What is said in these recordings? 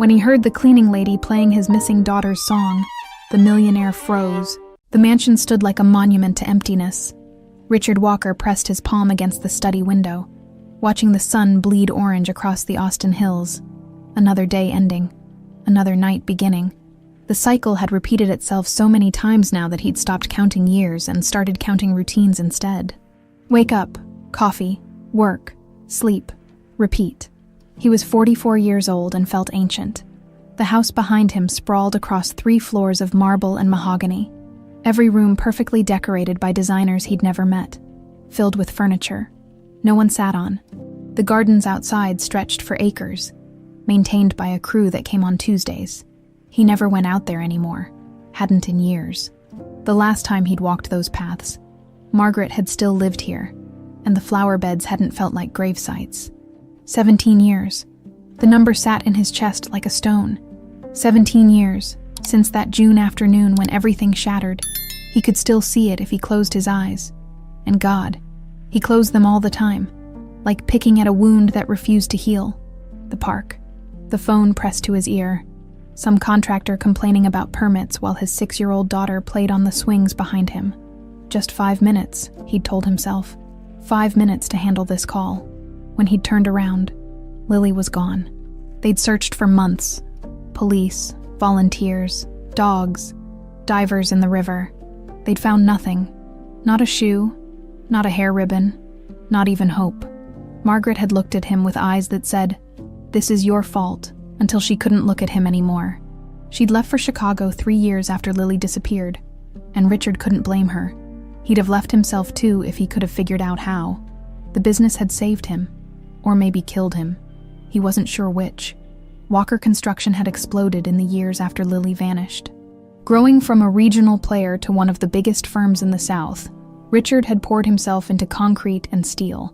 When he heard the cleaning lady playing his missing daughter's song, the millionaire froze. The mansion stood like a monument to emptiness. Richard Walker pressed his palm against the study window, watching the sun bleed orange across the Austin hills. Another day ending, another night beginning. The cycle had repeated itself so many times now that he'd stopped counting years and started counting routines instead. Wake up, coffee, work, sleep, repeat. He was 44 years old and felt ancient. The house behind him sprawled across 3 floors of marble and mahogany, every room perfectly decorated by designers he'd never met, filled with furniture no one sat on. The gardens outside stretched for acres, maintained by a crew that came on Tuesdays. He never went out there anymore, hadn't in years. The last time he'd walked those paths, Margaret had still lived here, and the flower beds hadn't felt like grave sites. 17 years. The number sat in his chest like a stone. 17 years, since that June afternoon when everything shattered. He could still see it if he closed his eyes. And God, he closed them all the time, like picking at a wound that refused to heal. The park. The phone pressed to his ear. Some contractor complaining about permits while his 6-year-old daughter played on the swings behind him. Just 5 minutes, he'd told himself. 5 minutes to handle this call. When he'd turned around, Lily was gone. They'd searched for months. Police, volunteers, dogs, divers in the river. They'd found nothing. Not a shoe, not a hair ribbon, not even hope. Margaret had looked at him with eyes that said, "This is your fault," until she couldn't look at him anymore. She'd left for Chicago 3 years after Lily disappeared, and Richard couldn't blame her. He'd have left himself too if he could have figured out how. The business had saved him, or maybe killed him. He wasn't sure which. Walker Construction had exploded in the years after Lily vanished. Growing from a regional player to one of the biggest firms in the South, Richard had poured himself into concrete and steel,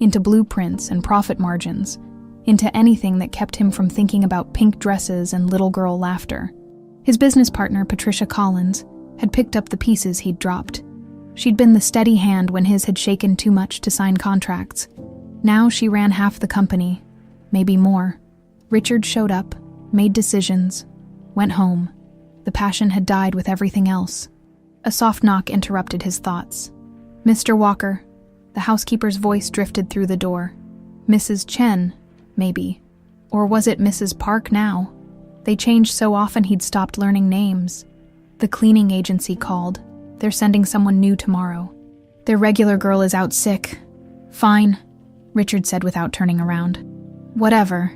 into blueprints and profit margins, into anything that kept him from thinking about pink dresses and little girl laughter. His business partner, Patricia Collins, had picked up the pieces he'd dropped. She'd been the steady hand when his had shaken too much to sign contracts. Now she ran half the company, maybe more. Richard showed up, made decisions, went home. The passion had died with everything else. A soft knock interrupted his thoughts. "Mr. Walker." The housekeeper's voice drifted through the door. "Mrs. Chen, maybe. Or was it Mrs. Park now? They changed so often he'd stopped learning names. The cleaning agency called. They're sending someone new tomorrow. Their regular girl is out sick." "Fine," Richard said without turning around. "Whatever."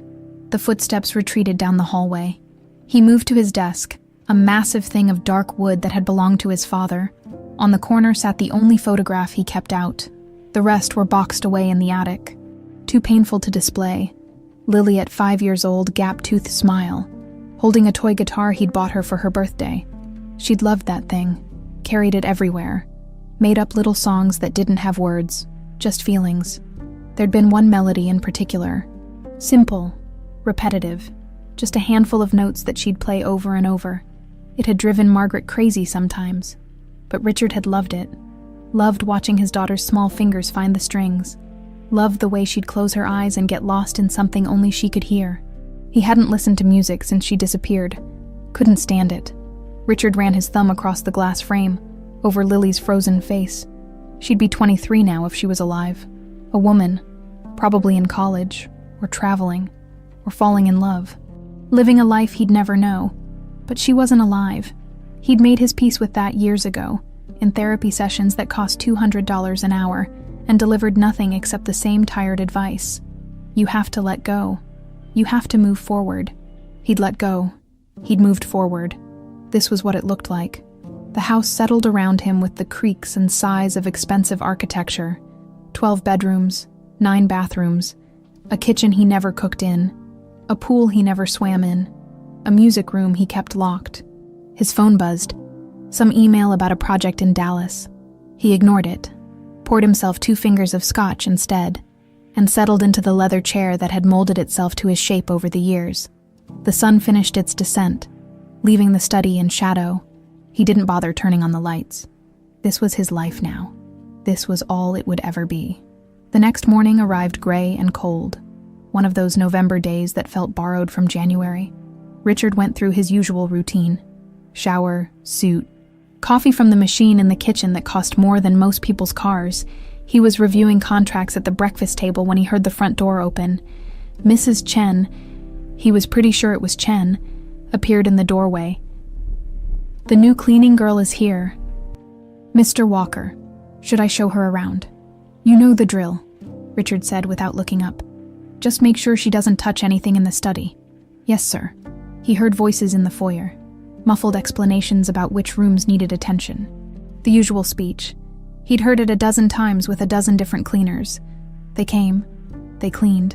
The footsteps retreated down the hallway. He moved to his desk, a massive thing of dark wood that had belonged to his father. On the corner sat the only photograph he kept out. The rest were boxed away in the attic. Too painful to display. Lily at 5 years old, gap-toothed smile, holding a toy guitar he'd bought her for her birthday. She'd loved that thing, carried it everywhere, made up little songs that didn't have words, just feelings. There'd been one melody in particular. Simple, repetitive, just a handful of notes that she'd play over and over. It had driven Margaret crazy sometimes, but Richard had loved it. Loved watching his daughter's small fingers find the strings. Loved the way she'd close her eyes and get lost in something only she could hear. He hadn't listened to music since she disappeared. Couldn't stand it. Richard ran his thumb across the glass frame, over Lily's frozen face. She'd be 23 now if she was alive. A woman, probably in college, or traveling, or falling in love. Living a life he'd never know. But she wasn't alive. He'd made his peace with that years ago, in therapy sessions that cost $200 an hour, and delivered nothing except the same tired advice. You have to let go. You have to move forward. He'd let go. He'd moved forward. This was what it looked like. The house settled around him with the creaks and sighs of expensive architecture. 12 bedrooms, 9 bathrooms, a kitchen he never cooked in, a pool he never swam in, a music room he kept locked. His phone buzzed. Some email about a project in Dallas. He ignored it, poured himself 2 fingers of scotch instead, and settled into the leather chair that had molded itself to his shape over the years. The sun finished its descent, leaving the study in shadow. He didn't bother turning on the lights. This was his life now. This was all it would ever be. The next morning arrived gray and cold, one of those November days that felt borrowed from January. Richard went through his usual routine. Shower, suit, coffee from the machine in the kitchen that cost more than most people's cars. He was reviewing contracts at the breakfast table when he heard the front door open. Mrs. Chen, he was pretty sure it was Chen, appeared in the doorway. "The new cleaning girl is here." "Mr. Walker, should I show her around?" "You know the drill," Richard said without looking up. "Just make sure she doesn't touch anything in the study." "Yes, sir." He heard voices in the foyer, muffled explanations about which rooms needed attention. The usual speech. He'd heard it a dozen times with a dozen different cleaners. They came, they cleaned,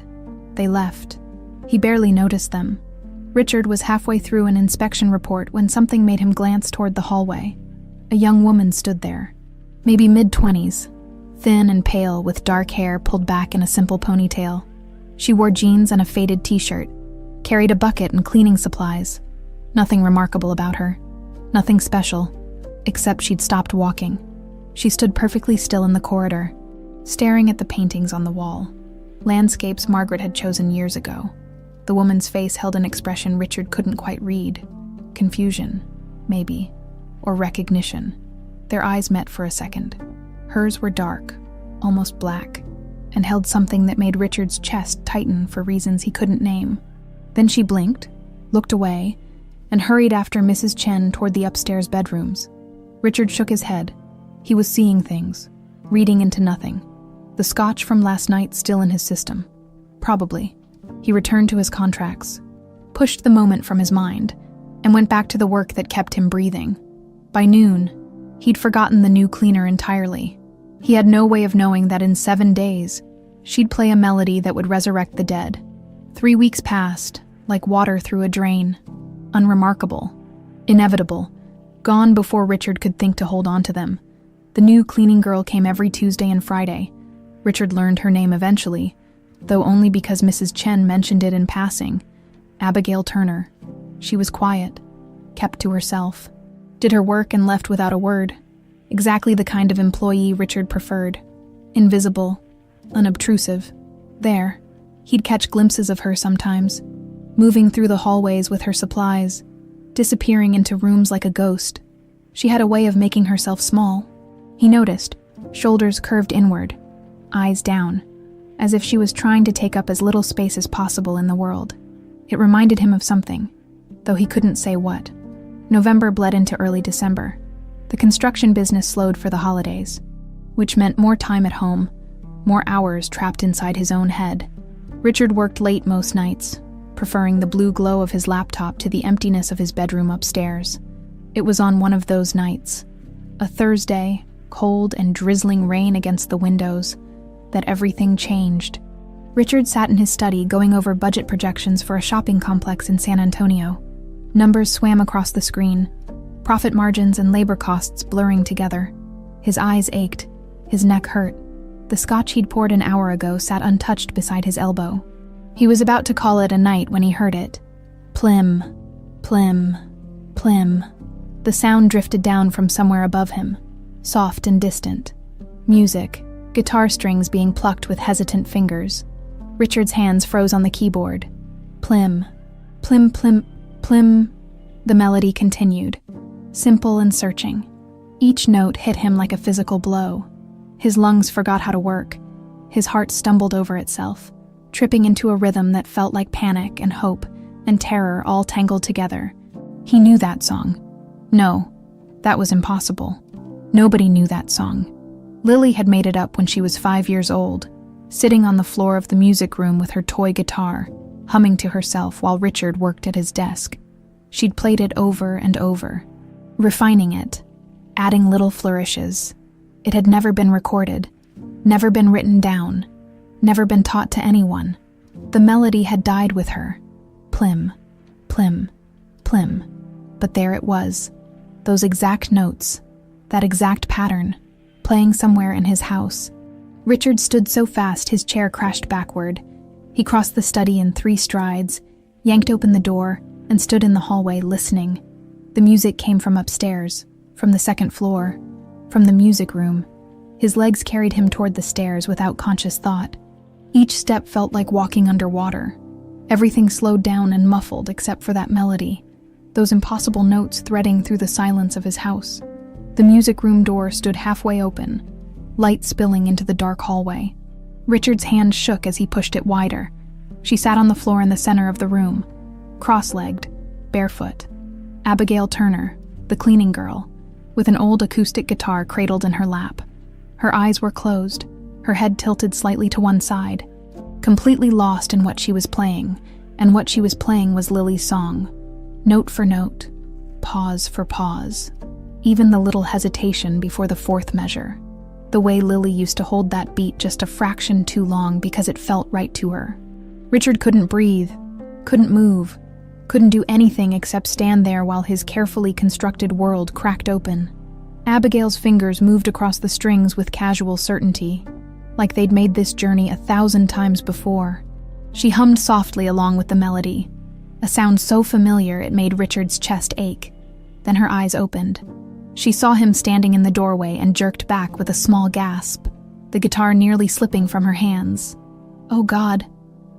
they left. He barely noticed them. Richard was halfway through an inspection report when something made him glance toward the hallway. A young woman stood there, maybe mid-20s, thin and pale with dark hair pulled back in a simple ponytail. She wore jeans and a faded t-shirt, carried a bucket and cleaning supplies. Nothing remarkable about her. Nothing special, except she'd stopped walking. She stood perfectly still in the corridor, staring at the paintings on the wall. Landscapes Margaret had chosen years ago. The woman's face held an expression Richard couldn't quite read. Confusion, maybe, or recognition. Their eyes met for a second. Hers were dark, almost black, and held something that made Richard's chest tighten for reasons he couldn't name. Then she blinked, looked away, and hurried after Mrs. Chen toward the upstairs bedrooms. Richard shook his head. He was seeing things, reading into nothing. The scotch from last night still in his system. Probably. He returned to his contracts, pushed the moment from his mind, and went back to the work that kept him breathing. By noon, he'd forgotten the new cleaner entirely. He had no way of knowing that in 7 days, she'd play a melody that would resurrect the dead. 3 weeks passed, like water through a drain. Unremarkable. Inevitable. Gone before Richard could think to hold on to them. The new cleaning girl came every Tuesday and Friday. Richard learned her name eventually, though only because Mrs. Chen mentioned it in passing. Abigail Turner. She was quiet, kept to herself, did her work and left without a word. Exactly the kind of employee Richard preferred. Invisible, unobtrusive. There, he'd catch glimpses of her sometimes, moving through the hallways with her supplies, disappearing into rooms like a ghost. She had a way of making herself small. He noticed, shoulders curved inward, eyes down, as if she was trying to take up as little space as possible in the world. It reminded him of something, though he couldn't say what. November bled into early December. The construction business slowed for the holidays, which meant more time at home, more hours trapped inside his own head. Richard worked late most nights, preferring the blue glow of his laptop to the emptiness of his bedroom upstairs. It was on one of those nights, a Thursday, cold and drizzling rain against the windows, that everything changed. Richard sat in his study going over budget projections for a shopping complex in San Antonio. Numbers swam across the screen, profit margins and labor costs blurring together. His eyes ached, his neck hurt. The scotch he'd poured an hour ago sat untouched beside his elbow. He was about to call it a night when he heard it. Plim, plim, plim. The sound drifted down from somewhere above him, soft and distant. Music, guitar strings being plucked with hesitant fingers. Richard's hands froze on the keyboard. Plim, plim, plim, plim. The melody continued, simple and searching. Each note hit him like a physical blow. His lungs forgot how to work. His heart stumbled over itself, tripping into a rhythm that felt like panic and hope and terror all tangled together. He knew that song. No, that was impossible. Nobody knew that song. Lily had made it up when she was 5 years old, sitting on the floor of the music room with her toy guitar, humming to herself while Richard worked at his desk. She'd played it over and over, refining it, adding little flourishes. It had never been recorded, never been written down, never been taught to anyone. The melody had died with her. Plim, plim, plim. But there it was, those exact notes, that exact pattern, playing somewhere in his house. Richard stood so fast his chair crashed backward. He crossed the study in 3 strides, yanked open the door, and stood in the hallway listening. The music came from upstairs, from the 2nd floor, from the music room. His legs carried him toward the stairs without conscious thought. Each step felt like walking underwater. Everything slowed down and muffled except for that melody, those impossible notes threading through the silence of his house. The music room door stood halfway open, light spilling into the dark hallway. Richard's hand shook as he pushed it wider. She sat on the floor in the center of the room, cross-legged, barefoot. Abigail Turner, the cleaning girl, with an old acoustic guitar cradled in her lap. Her eyes were closed, her head tilted slightly to one side, completely lost in what she was playing, and what she was playing was Lily's song. Note for note, pause for pause, even the little hesitation before the fourth measure. The way Lily used to hold that beat just a fraction too long because it felt right to her. Richard couldn't breathe, couldn't move, couldn't do anything except stand there while his carefully constructed world cracked open. Abigail's fingers moved across the strings with casual certainty, like they'd made this journey 1,000 times before. She hummed softly along with the melody, a sound so familiar it made Richard's chest ache. Then her eyes opened. She saw him standing in the doorway and jerked back with a small gasp, the guitar nearly slipping from her hands. "Oh God,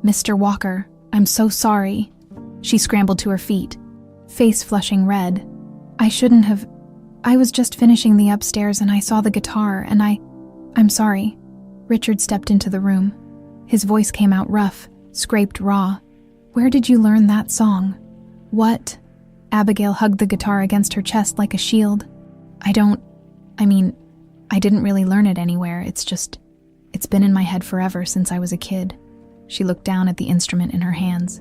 Mr. Walker, I'm so sorry." She scrambled to her feet, face flushing red. "I shouldn't have. I was just finishing the upstairs and I saw the guitar and I'm sorry." Richard stepped into the room. His voice came out rough, scraped raw. "Where did you learn that song?" "What?" Abigail hugged the guitar against her chest like a shield. I didn't really learn it anywhere. It's been in my head forever since I was a kid." She looked down at the instrument in her hands.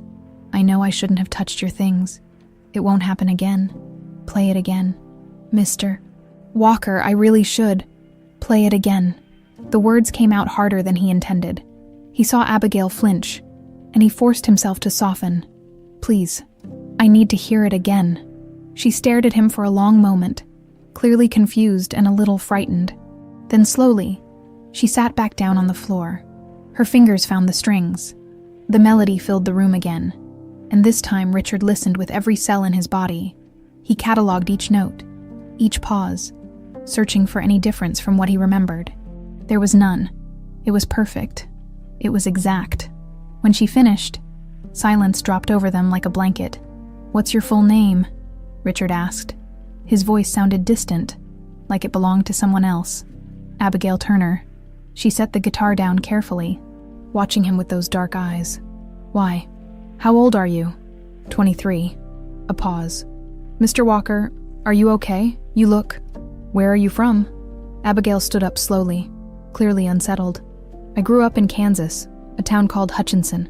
"I know I shouldn't have touched your things. It won't happen again. Play it again. Mr. Walker, I really should. Play it again." The words came out harder than he intended. He saw Abigail flinch, and he forced himself to soften. "Please, I need to hear it again." She stared at him for a long moment, clearly confused and a little frightened. Then slowly, she sat back down on the floor. Her fingers found the strings. The melody filled the room again, and this time Richard listened with every cell in his body. He catalogued each note, each pause, searching for any difference from what he remembered. There was none. It was perfect. It was exact. When she finished, silence dropped over them like a blanket. "What's your full name?" Richard asked. His voice sounded distant, like it belonged to someone else. "Abigail Turner." She set the guitar down carefully, watching him with those dark eyes. "Why? How old are you?" 23. A pause. "Mr. Walker, are you okay? You look... Where are you from?" Abigail stood up slowly, clearly unsettled. "I grew up in Kansas, a town called Hutchinson.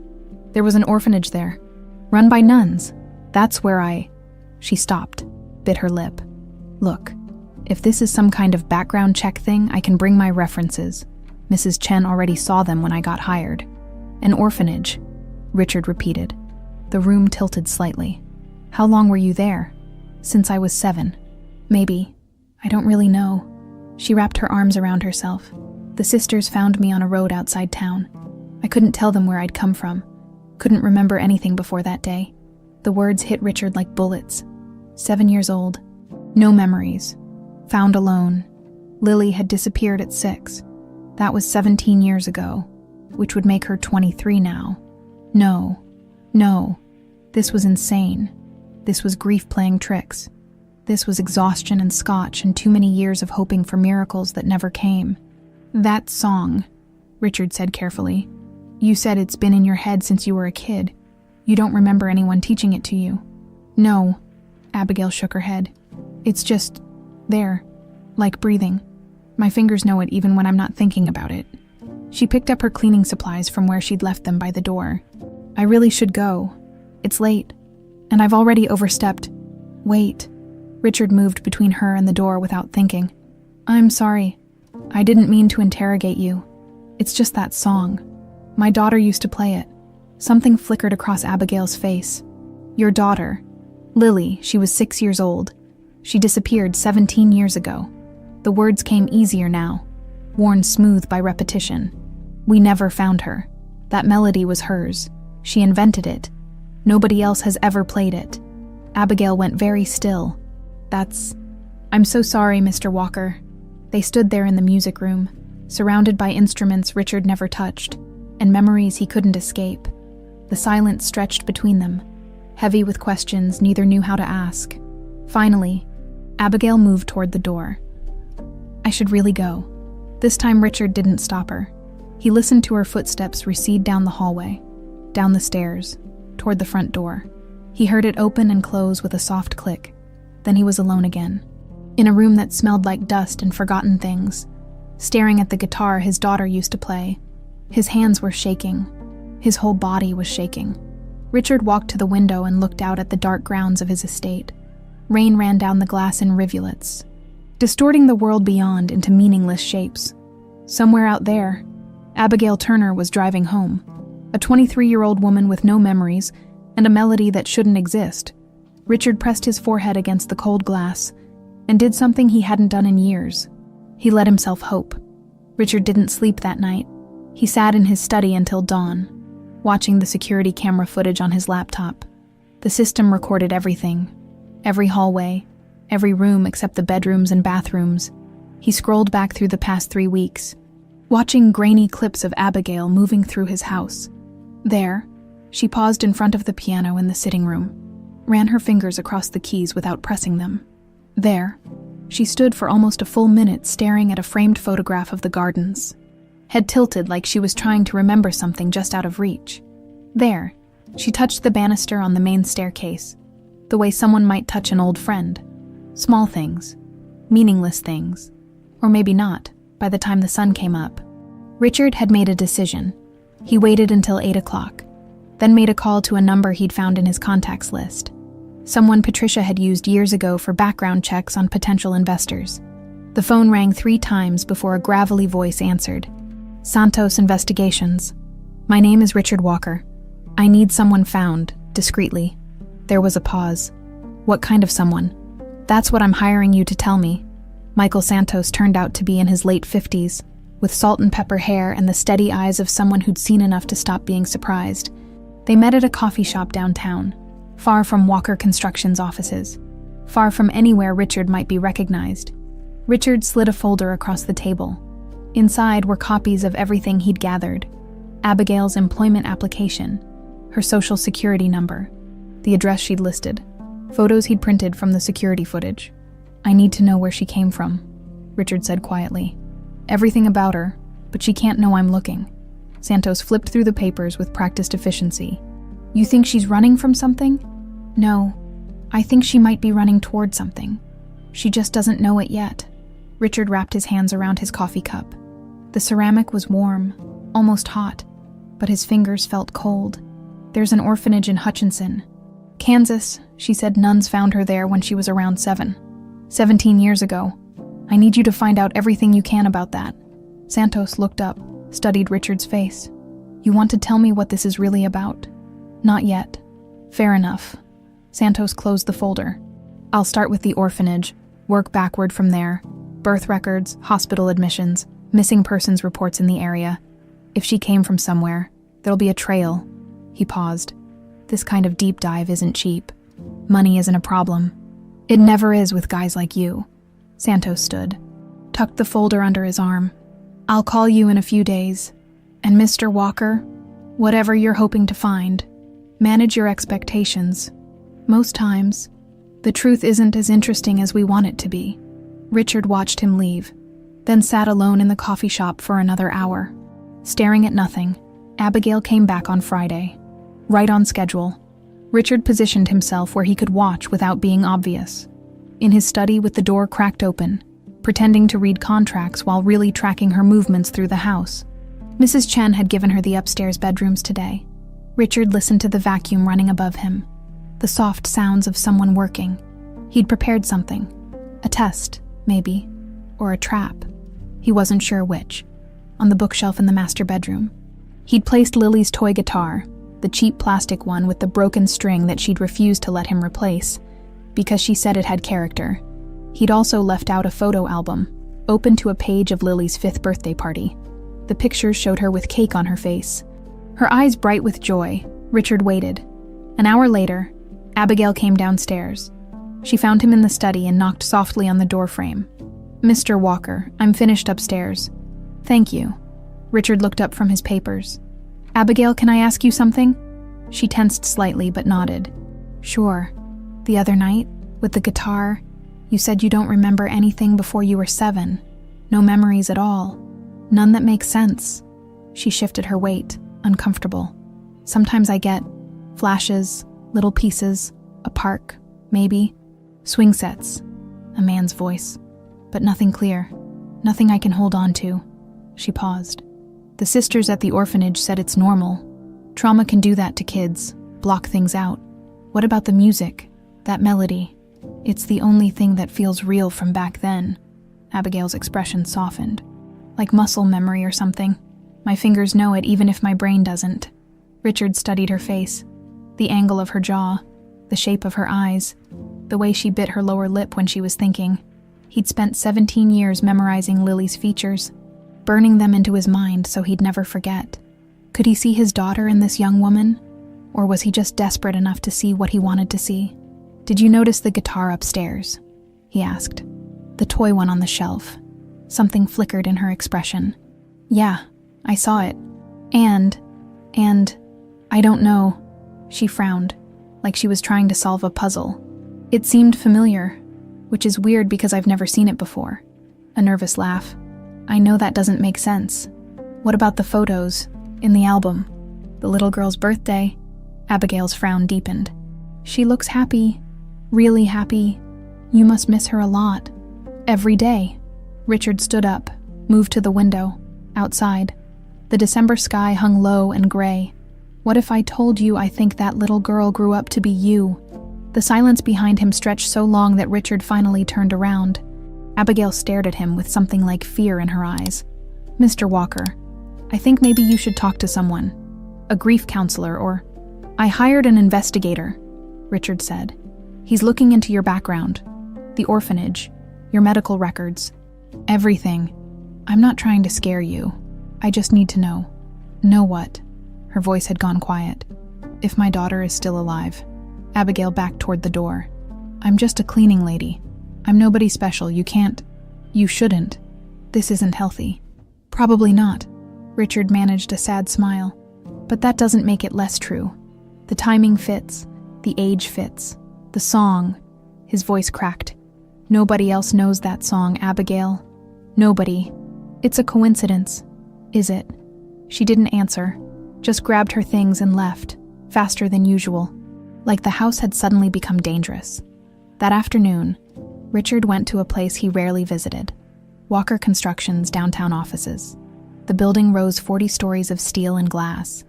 There was an orphanage there, run by nuns. That's where I..." She stopped, bit her lip. "Look, if this is some kind of background check thing, I can bring my references. Mrs. Chen already saw them when I got hired." "An orphanage," Richard repeated. The room tilted slightly. "How long were you there?" "Since I was 7. Maybe. I don't really know." She wrapped her arms around herself. "The sisters found me on a road outside town. I couldn't tell them where I'd come from. Couldn't remember anything before that day." The words hit Richard like bullets. 7 years old. No memories. Found alone. Lily had disappeared at 6. That was 17 years ago, which would make her 23 now. No. This was insane. This was grief playing tricks. This was exhaustion and scotch and too many years of hoping for miracles that never came. "That song," Richard said carefully. "You said it's been in your head since you were a kid. You don't remember anyone teaching it to you?" "No," Abigail shook her head. "It's just there, like breathing. My fingers know it even when I'm not thinking about it." She picked up her cleaning supplies from where she'd left them by the door. "I really should go. It's late, and I've already overstepped." "Wait." Richard moved between her and the door without thinking. "I'm sorry. I didn't mean to interrogate you. It's just that song. My daughter used to play it." Something flickered across Abigail's face. "Your daughter. Lily, she was 6 years old. She disappeared 17 years ago." The words came easier now, worn smooth by repetition. "We never found her. That melody was hers. She invented it. Nobody else has ever played it." Abigail went very still. I'm so sorry, Mr. Walker." They stood there in the music room, surrounded by instruments Richard never touched, and memories he couldn't escape. The silence stretched between them, heavy with questions neither knew how to ask. Finally, Abigail moved toward the door. "I should really go." This time Richard didn't stop her. He listened to her footsteps recede down the hallway, down the stairs, toward the front door. He heard it open and close with a soft click. Then he was alone again, in a room that smelled like dust and forgotten things, staring at the guitar his daughter used to play. His hands were shaking. His whole body was shaking. Richard walked to the window and looked out at the dark grounds of his estate. Rain ran down the glass in rivulets, distorting the world beyond into meaningless shapes. Somewhere out there, Abigail Turner was driving home, a 23-year-old woman with no memories and a melody that shouldn't exist. Richard pressed his forehead against the cold glass and did something he hadn't done in years. He let himself hope. Richard didn't sleep that night. He sat in his study until dawn, watching the security camera footage on his laptop. The system recorded everything, every hallway, every room except the bedrooms and bathrooms. He scrolled back through the past 3 weeks, watching grainy clips of Abigail moving through his house. There, she paused in front of the piano in the sitting room, ran her fingers across the keys without pressing them. There, she stood for almost a full minute staring at a framed photograph of the gardens, head tilted like she was trying to remember something just out of reach. There, she touched the banister on the main staircase, the way someone might touch an old friend. Small things, meaningless things, or maybe not, by the time the sun came up. Richard had made a decision. He waited until 8 o'clock, then made a call to a number he'd found in his contacts list. Someone Patricia had used years ago for background checks on potential investors. The phone rang 3 times before a gravelly voice answered. "Santos Investigations. My name is Richard Walker. I need someone found, discreetly." There was a pause. "What kind of someone?" "That's what I'm hiring you to tell me." Michael Santos turned out to be in his late 50s, with salt and pepper hair and the steady eyes of someone who'd seen enough to stop being surprised. They met at a coffee shop downtown, far from Walker Construction's offices, far from anywhere Richard might be recognized. Richard slid a folder across the table. Inside were copies of everything he'd gathered: Abigail's employment application, her social security number, the address she'd listed, photos he'd printed from the security footage. "I need to know where she came from," Richard said quietly. "Everything about her, but she can't know I'm looking." Santos flipped through the papers with practiced efficiency. "You think she's running from something?" "No, I think she might be running toward something. She just doesn't know it yet." Richard wrapped his hands around his coffee cup. The ceramic was warm, almost hot, but his fingers felt cold. "There's an orphanage in Hutchinson, Kansas. She said nuns found her there when she was around 17 years ago. I need you to find out everything you can about that." Santos looked up, studied Richard's face. "You want to tell me what this is really about?" "Not yet." "Fair enough." Santos closed the folder. "I'll start with the orphanage, work backward from there. Birth records, hospital admissions, missing persons reports in the area. If she came from somewhere, there'll be a trail." He paused. "This kind of deep dive isn't cheap. Money isn't a problem. It never is with guys like you." Santos stood, tucked the folder under his arm. "I'll call you in a few days. And Mr. Walker, whatever you're hoping to find, manage your expectations. Most times, the truth isn't as interesting as we want it to be." Richard watched him leave, then sat alone in the coffee shop for another hour. Staring at nothing, Abigail came back on Friday, right on schedule. Richard positioned himself where he could watch without being obvious. In his study with the door cracked open, pretending to read contracts while really tracking her movements through the house. Mrs. Chen had given her the upstairs bedrooms today. Richard listened to the vacuum running above him, the soft sounds of someone working. He'd prepared something. A test, maybe, or a trap. He wasn't sure which. On the bookshelf in the master bedroom, he'd placed Lily's toy guitar, the cheap plastic one with the broken string that she'd refused to let him replace, because she said it had character. He'd also left out a photo album, open to a page of Lily's 5th birthday party. The pictures showed her with cake on her face, her eyes bright with joy. Richard waited. An hour later, Abigail came downstairs. She found him in the study and knocked softly on the doorframe. "Mr. Walker, I'm finished upstairs." "Thank you." Richard looked up from his papers. "Abigail, can I ask you something?" She tensed slightly but nodded. Sure. The other night, with the guitar, you said you don't remember anything before you were 7. No memories at all. None that make sense. She shifted her weight, uncomfortable. Sometimes I get flashes, little pieces, a park, maybe, swing sets, a man's voice, but nothing clear, nothing I can hold on to. She paused. The sisters at the orphanage said it's normal. Trauma can do that to kids, block things out. What about the music, that melody? It's the only thing that feels real from back then. Abigail's expression softened. Like muscle memory or something. My fingers know it even if my brain doesn't. Richard studied her face. The angle of her jaw, the shape of her eyes, the way she bit her lower lip when she was thinking. He'd spent 17 years memorizing Lily's features, burning them into his mind so he'd never forget. Could he see his daughter in this young woman? Or was he just desperate enough to see what he wanted to see? Did you notice the guitar upstairs? He asked. The toy one on the shelf. Something flickered in her expression. Yeah, I saw it. And, I don't know. She frowned, like she was trying to solve a puzzle. It seemed familiar, which is weird because I've never seen it before. A nervous laugh. I know that doesn't make sense. What about the photos, in the album? The little girl's birthday? Abigail's frown deepened. She looks happy, really happy. You must miss her a lot. Every day. Richard stood up, moved to the window, outside. The December sky hung low and gray. What if I told you I think that little girl grew up to be you? The silence behind him stretched so long that Richard finally turned around. Abigail stared at him with something like fear in her eyes. Mr. Walker, I think maybe you should talk to someone. A grief counselor or... I hired an investigator, Richard said. He's looking into your background, the orphanage, your medical records, everything. I'm not trying to scare you. I just need to know. Know what? Her voice had gone quiet. If my daughter is still alive. Abigail backed toward the door. I'm just a cleaning lady. I'm nobody special. You can't. You shouldn't. This isn't healthy. Probably not. Richard managed a sad smile. But that doesn't make it less true. The timing fits. The age fits. The song. His voice cracked. Nobody else knows that song, Abigail. Nobody. It's a coincidence. Is it? She didn't answer, just grabbed her things and left, faster than usual, like the house had suddenly become dangerous. That afternoon, Richard went to a place he rarely visited, Walker Construction's downtown offices. The building rose 40 stories of steel and glass,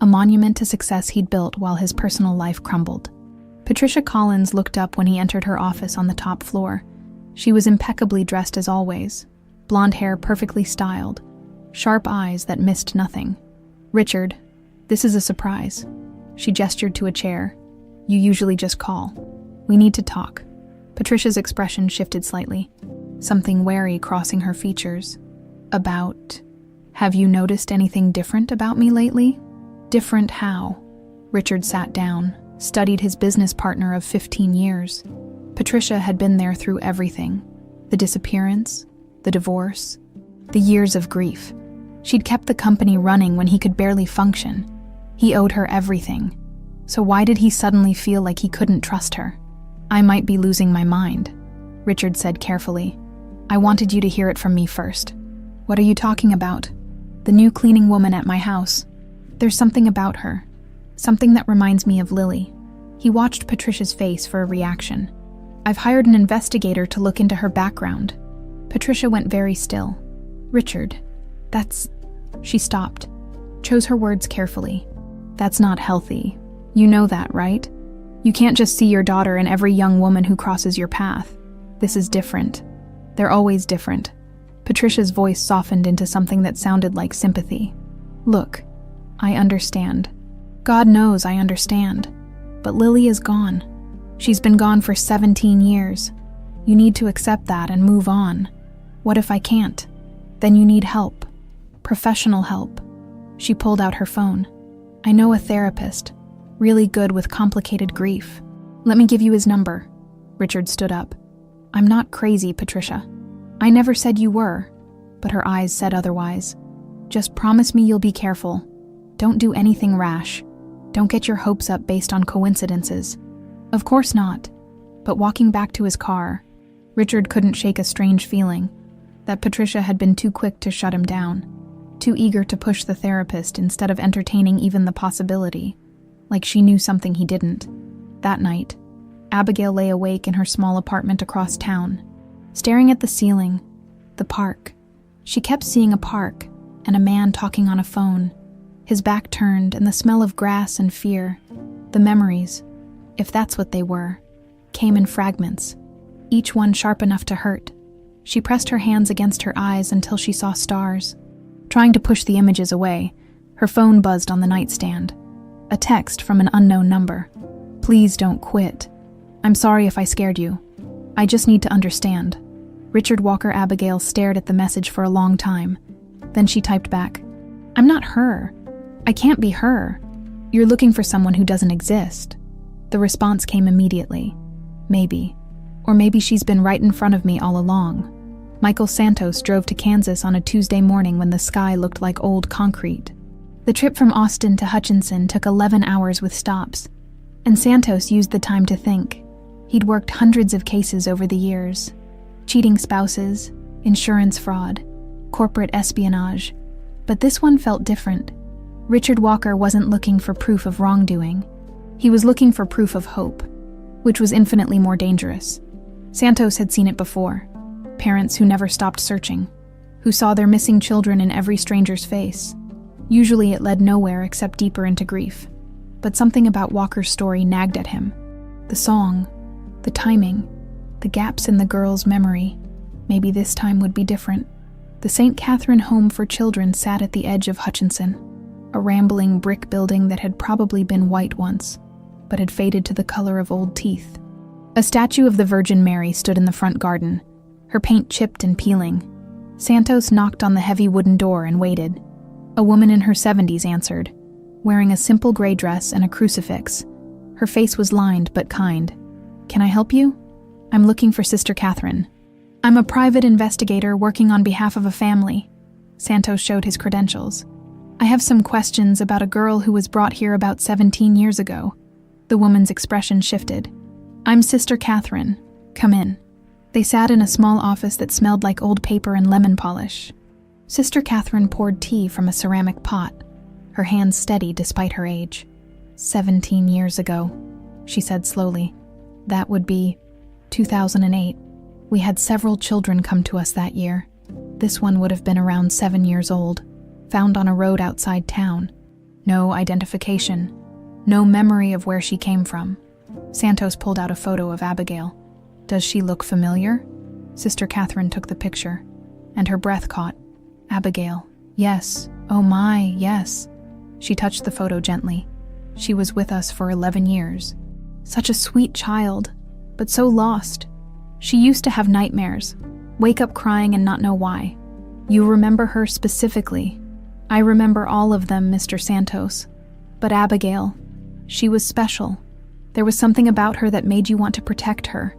a monument to success he'd built while his personal life crumbled. Patricia Collins looked up when he entered her office on the top floor. She was impeccably dressed as always, blonde hair perfectly styled, sharp eyes that missed nothing. Richard, this is a surprise. She gestured to a chair. You usually just call. We need to talk. Patricia's expression shifted slightly, something wary crossing her features. About... Have you noticed anything different about me lately? Different how? Richard sat down, studied his business partner of 15 years. Patricia had been there through everything. The disappearance, the divorce, the years of grief. She'd kept the company running when he could barely function. He owed her everything. So why did he suddenly feel like he couldn't trust her? I might be losing my mind, Richard said carefully. I wanted you to hear it from me first. What are you talking about? The new cleaning woman at my house. There's something about her. Something that reminds me of Lily. He watched Patricia's face for a reaction. I've hired an investigator to look into her background. Patricia went very still. Richard, that's... She stopped, chose her words carefully. That's not healthy. You know that, right? You can't just see your daughter in every young woman who crosses your path. This is different. They're always different. Patricia's voice softened into something that sounded like sympathy. Look, I understand. God knows I understand. But Lily is gone. She's been gone for 17 years. You need to accept that and move on. What if I can't? Then you need help. Professional help. She pulled out her phone. I know a therapist, really good with complicated grief. Let me give you his number. Richard stood up. I'm not crazy, Patricia. I never said you were, but her eyes said otherwise. Just promise me you'll be careful. Don't do anything rash. Don't get your hopes up based on coincidences. Of course not. But walking back to his car, Richard couldn't shake a strange feeling that Patricia had been too quick to shut him down, too eager to push the therapist instead of entertaining even the possibility, like she knew something he didn't. That night, Abigail lay awake in her small apartment across town, staring at the ceiling, the park. She kept seeing a park and a man talking on a phone, his back turned, and the smell of grass and fear. The memories, if that's what they were, came in fragments, each one sharp enough to hurt. She pressed her hands against her eyes until she saw stars. Trying to push the images away, her phone buzzed on the nightstand. A text from an unknown number. "Please don't quit. I'm sorry if I scared you. I just need to understand." Richard Walker Abigail stared at the message for a long time. Then she typed back, "I'm not her. I can't be her. You're looking for someone who doesn't exist." The response came immediately. "Maybe. Or maybe she's been right in front of me all along." Michael Santos drove to Kansas on a Tuesday morning when the sky looked like old concrete. The trip from Austin to Hutchinson took 11 hours with stops, and Santos used the time to think. He'd worked hundreds of cases over the years. Cheating spouses, insurance fraud, corporate espionage. But this one felt different. Richard Walker wasn't looking for proof of wrongdoing. He was looking for proof of hope, which was infinitely more dangerous. Santos had seen it before. Parents who never stopped searching, who saw their missing children in every stranger's face. Usually it led nowhere except deeper into grief. But something about Walker's story nagged at him. The song, the timing, the gaps in the girl's memory. Maybe this time would be different. The St. Catherine Home for Children sat at the edge of Hutchinson, a rambling brick building that had probably been white once, but had faded to the color of old teeth. A statue of the Virgin Mary stood in the front garden, her paint chipped and peeling. Santos knocked on the heavy wooden door and waited. A woman in her 70s answered, wearing a simple gray dress and a crucifix. Her face was lined but kind. "Can I help you?" "I'm looking for Sister Catherine." "I'm a private investigator working on behalf of a family." Santos showed his credentials. "I have some questions about a girl who was brought here about 17 years ago." The woman's expression shifted. "I'm Sister Catherine. Come in." They sat in a small office that smelled like old paper and lemon polish. Sister Catherine poured tea from a ceramic pot, her hands steady despite her age. 17 years ago, she said slowly. That would be 2008. We had several children come to us that year. This one would have been around 7 years old, found on a road outside town. No identification, no memory of where she came from. Santos pulled out a photo of Abigail. "Does she look familiar?" Sister Catherine took the picture, and her breath caught. "Abigail, yes, oh my, yes." She touched the photo gently. "She was with us for 11 years. Such a sweet child, but so lost. She used to have nightmares, wake up crying and not know why. You remember her specifically." "I remember all of them, Mr. Santos. But Abigail, she was special. There was something about her that made you want to protect her.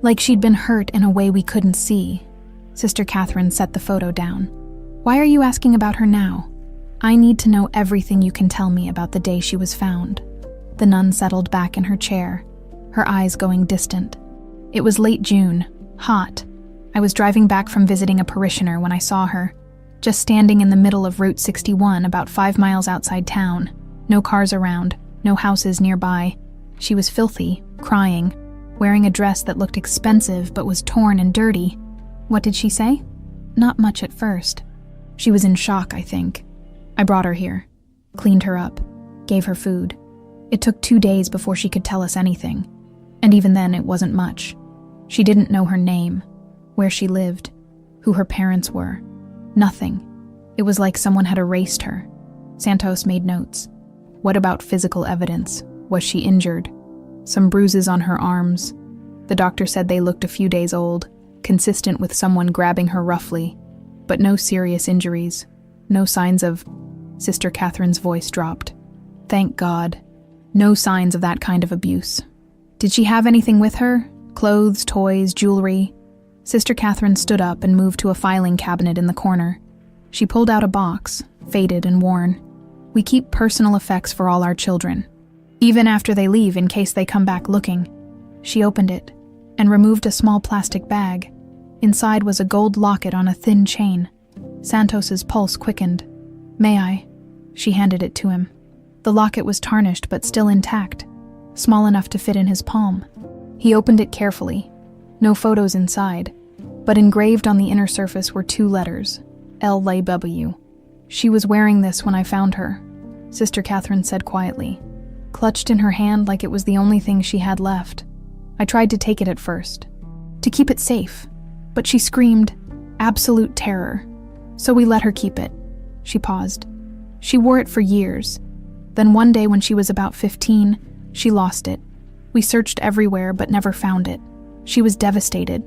Like she'd been hurt in a way we couldn't see." Sister Catherine set the photo down. "Why are you asking about her now?" "I need to know everything you can tell me about the day she was found." The nun settled back in her chair, her eyes going distant. "It was late June, hot. I was driving back from visiting a parishioner when I saw her, just standing in the middle of Route 61 about 5 miles outside town. No cars around, no houses nearby. She was filthy, crying, wearing a dress that looked expensive but was torn and dirty." "What did she say?" "Not much at first. She was in shock, I think. I brought her here, cleaned her up, gave her food. It took 2 days before she could tell us anything, and even then it wasn't much. She didn't know her name, where she lived, who her parents were. Nothing. It was like someone had erased her." Santos made notes. "What about physical evidence? Was she injured?" "Some bruises on her arms. The doctor said they looked a few days old, consistent with someone grabbing her roughly, but no serious injuries, no signs of..." Sister Catherine's voice dropped. "Thank God. No signs of that kind of abuse." "Did she have anything with her? Clothes, toys, jewelry?" Sister Catherine stood up and moved to a filing cabinet in the corner. She pulled out a box, faded and worn. "We keep personal effects for all our children. Even after they leave, in case they come back looking. She opened it and removed a small plastic bag. Inside was a gold locket on a thin chain. Santos's pulse quickened. "May I?" She handed it to him. The locket was tarnished but still intact, small enough to fit in his palm. He opened it carefully. No photos inside, but engraved on the inner surface were 2 letters, LW. "She was wearing this when I found her," Sister Catherine said quietly, clutched in her hand like it was the only thing she had left. "I tried to take it at first, to keep it safe, but she screamed absolute terror, so we let her keep it." She paused. "She wore it for years. Then one day when she was about 15, she lost it. We searched everywhere but never found it. She was devastated."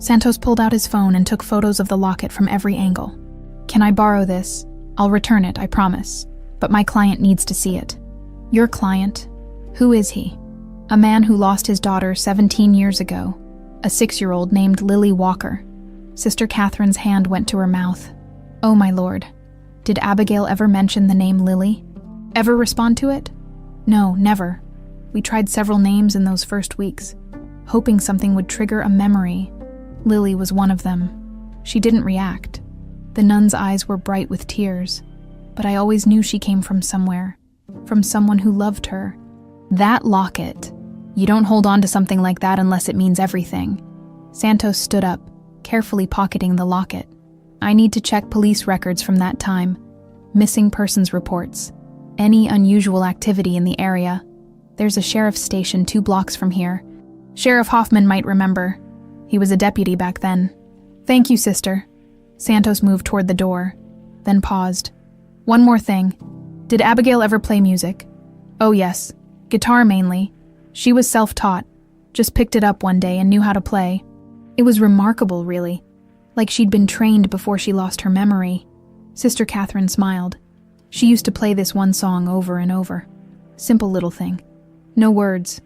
Santos pulled out his phone and took photos of the locket from every angle. "Can I borrow this? I'll return it, I promise. But my client needs to see it." "Your client? Who is he?" "A man who lost his daughter 17 years ago, a 6-year-old named Lily Walker." Sister Catherine's hand went to her mouth. "Oh my lord. Did Abigail ever mention the name Lily? Ever respond to it?" "No, never. We tried several names in those first weeks, hoping something would trigger a memory. Lily was one of them. She didn't react. The nun's eyes were bright with tears, but I always knew she came from somewhere, from someone who loved her." "That locket. You don't hold on to something like that unless it means everything." Santos stood up, carefully pocketing the locket. "I need to check police records from that time. Missing persons reports. Any unusual activity in the area. There's a sheriff's station 2 blocks from here. Sheriff Hoffman might remember. He was a deputy back then." "Thank you, sister." Santos moved toward the door, then paused. "One more thing. Did Abigail ever play music?" "Oh yes. Guitar mainly. She was self-taught. Just picked it up one day and knew how to play. It was remarkable, really. Like she'd been trained before she lost her memory." Sister Catherine smiled. "She used to play this one song over and over. Simple little thing. No words.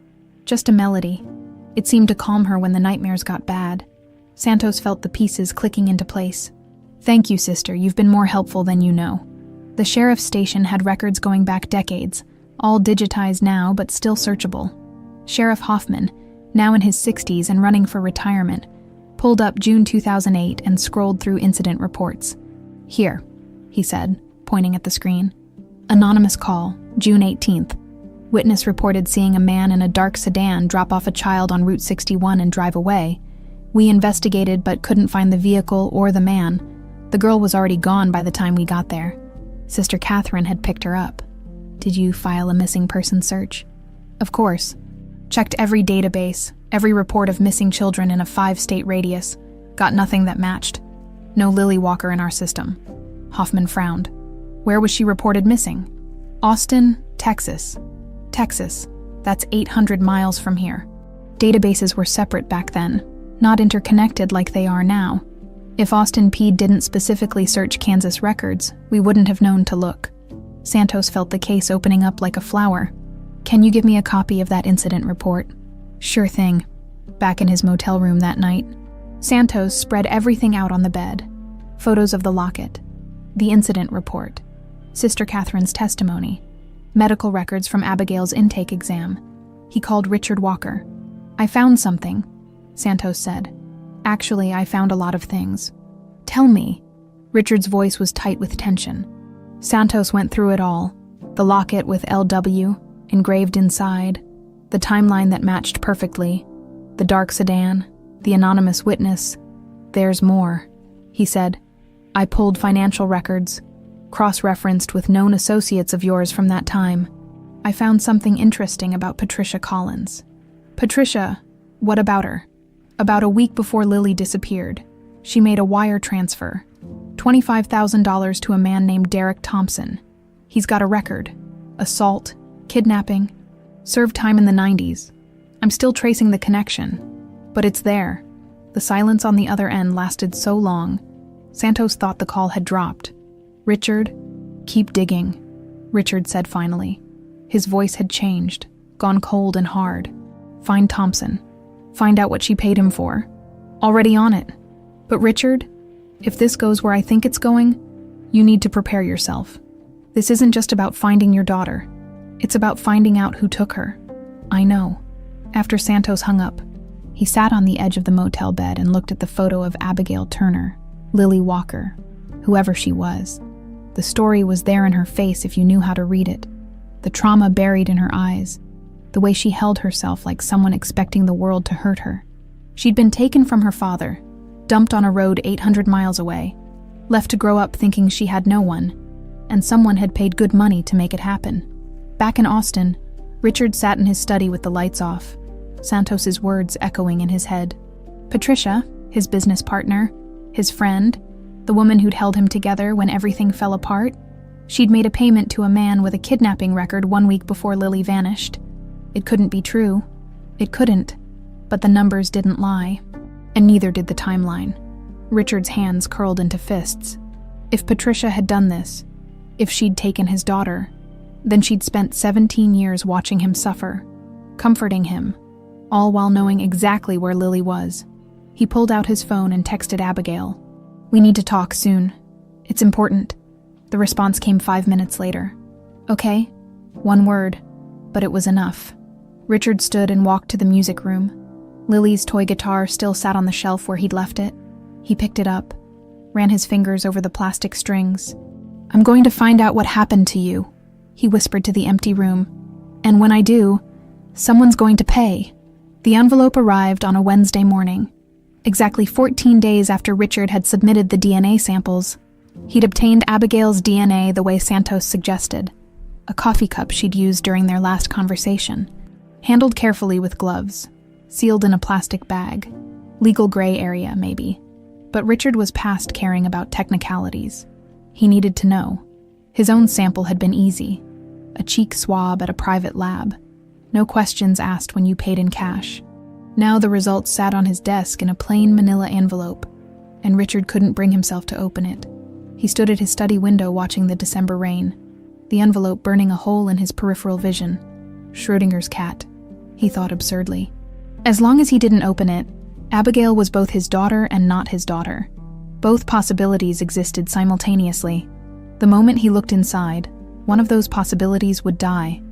Just a melody. It seemed to calm her when the nightmares got bad." Santos felt the pieces clicking into place. "Thank you, sister. You've been more helpful than you know." The sheriff's station had records going back decades, all digitized now but still searchable. Sheriff Hoffman, now in his 60s and running for retirement, pulled up June 2008 and scrolled through incident reports. "Here," he said, pointing at the screen. "Anonymous call, June 18th. Witness reported seeing a man in a dark sedan drop off a child on Route 61 and drive away. We investigated but couldn't find the vehicle or the man. The girl was already gone by the time we got there. Sister Catherine had picked her up." "Did you file a missing person search?" "Of course. Checked every database, every report of missing children in a 5-state radius. Got nothing that matched. No Lily Walker in our system." Hoffman frowned. "Where was she reported missing?" "Austin, Texas." "Texas. That's 800 miles from here." Databases were separate back then, not interconnected like they are now. If Austin PD didn't specifically search Kansas records, we wouldn't have known to look. Santos felt the case opening up like a flower. "Can you give me a copy of that incident report?" "Sure thing." Back in his motel room that night, Santos spread everything out on the bed. Photos of the locket, the incident report, Sister Catherine's testimony, medical records from Abigail's intake exam. He called Richard Walker. "I found something," Santos said. "Actually, I found a lot of things." "Tell me." Richard's voice was tight with tension. Santos went through it all. The locket with LW engraved inside, the timeline that matched perfectly, the dark sedan, the anonymous witness. "There's more," he said. "I pulled financial records, cross-referenced with known associates of yours from that time. I found something interesting about Patricia Collins." "Patricia, what about her?" "About a week before Lily disappeared, she made a wire transfer, $25,000 to a man named Derek Thompson. He's got a record, assault, kidnapping, served time in the 90s. I'm still tracing the connection, but it's there." The silence on the other end lasted so long, Santos thought the call had dropped. "Richard, keep digging," Richard said finally. His voice had changed, gone cold and hard. "Find Thompson. Find out what she paid him for. Already on it. But Richard, if this goes where I think it's going, you need to prepare yourself. This isn't just about finding your daughter. It's about finding out who took her. I know. After Santos hung up, he sat on the edge of the motel bed and looked at the photo of Abigail Turner, Lily Walker, whoever she was. The story was there in her face if you knew how to read it. The trauma buried in her eyes, the way she held herself like someone expecting the world to hurt her. She'd been taken from her father, dumped on a road 800 miles away, left to grow up thinking she had no one, and someone had paid good money to make it happen. Back in Austin, Richard sat in his study with the lights off, Santos's words echoing in his head. Patricia, his business partner, his friend, the woman who'd held him together when everything fell apart, she'd made a payment to a man with a kidnapping record 1 week before Lily vanished. It couldn't be true. It couldn't. But the numbers didn't lie. And neither did the timeline. Richard's hands curled into fists. If Patricia had done this, if she'd taken his daughter, then she'd spent 17 years watching him suffer, comforting him, all while knowing exactly where Lily was. He pulled out his phone and texted Abigail. "We need to talk soon. It's important." The response came 5 minutes later. "Okay." 1 word, but it was enough. Richard stood and walked to the music room. Lily's toy guitar still sat on the shelf where he'd left it. He picked it up, ran his fingers over the plastic strings. "I'm going to find out what happened to you," he whispered to the empty room. "And when I do, someone's going to pay." The envelope arrived on a Wednesday morning, exactly 14 days after Richard had submitted the DNA samples. He'd obtained Abigail's DNA the way Santos suggested, a coffee cup she'd used during their last conversation, handled carefully with gloves, sealed in a plastic bag. Legal gray area, maybe. But Richard was past caring about technicalities. He needed to know. His own sample had been easy. A cheek swab at a private lab. No questions asked when you paid in cash. Now the results sat on his desk in a plain manila envelope, and Richard couldn't bring himself to open it. He stood at his study window watching the December rain, the envelope burning a hole in his peripheral vision. Schrodinger's cat, he thought absurdly. As long as he didn't open it, Abigail was both his daughter and not his daughter. Both possibilities existed simultaneously. The moment he looked inside, one of those possibilities would die.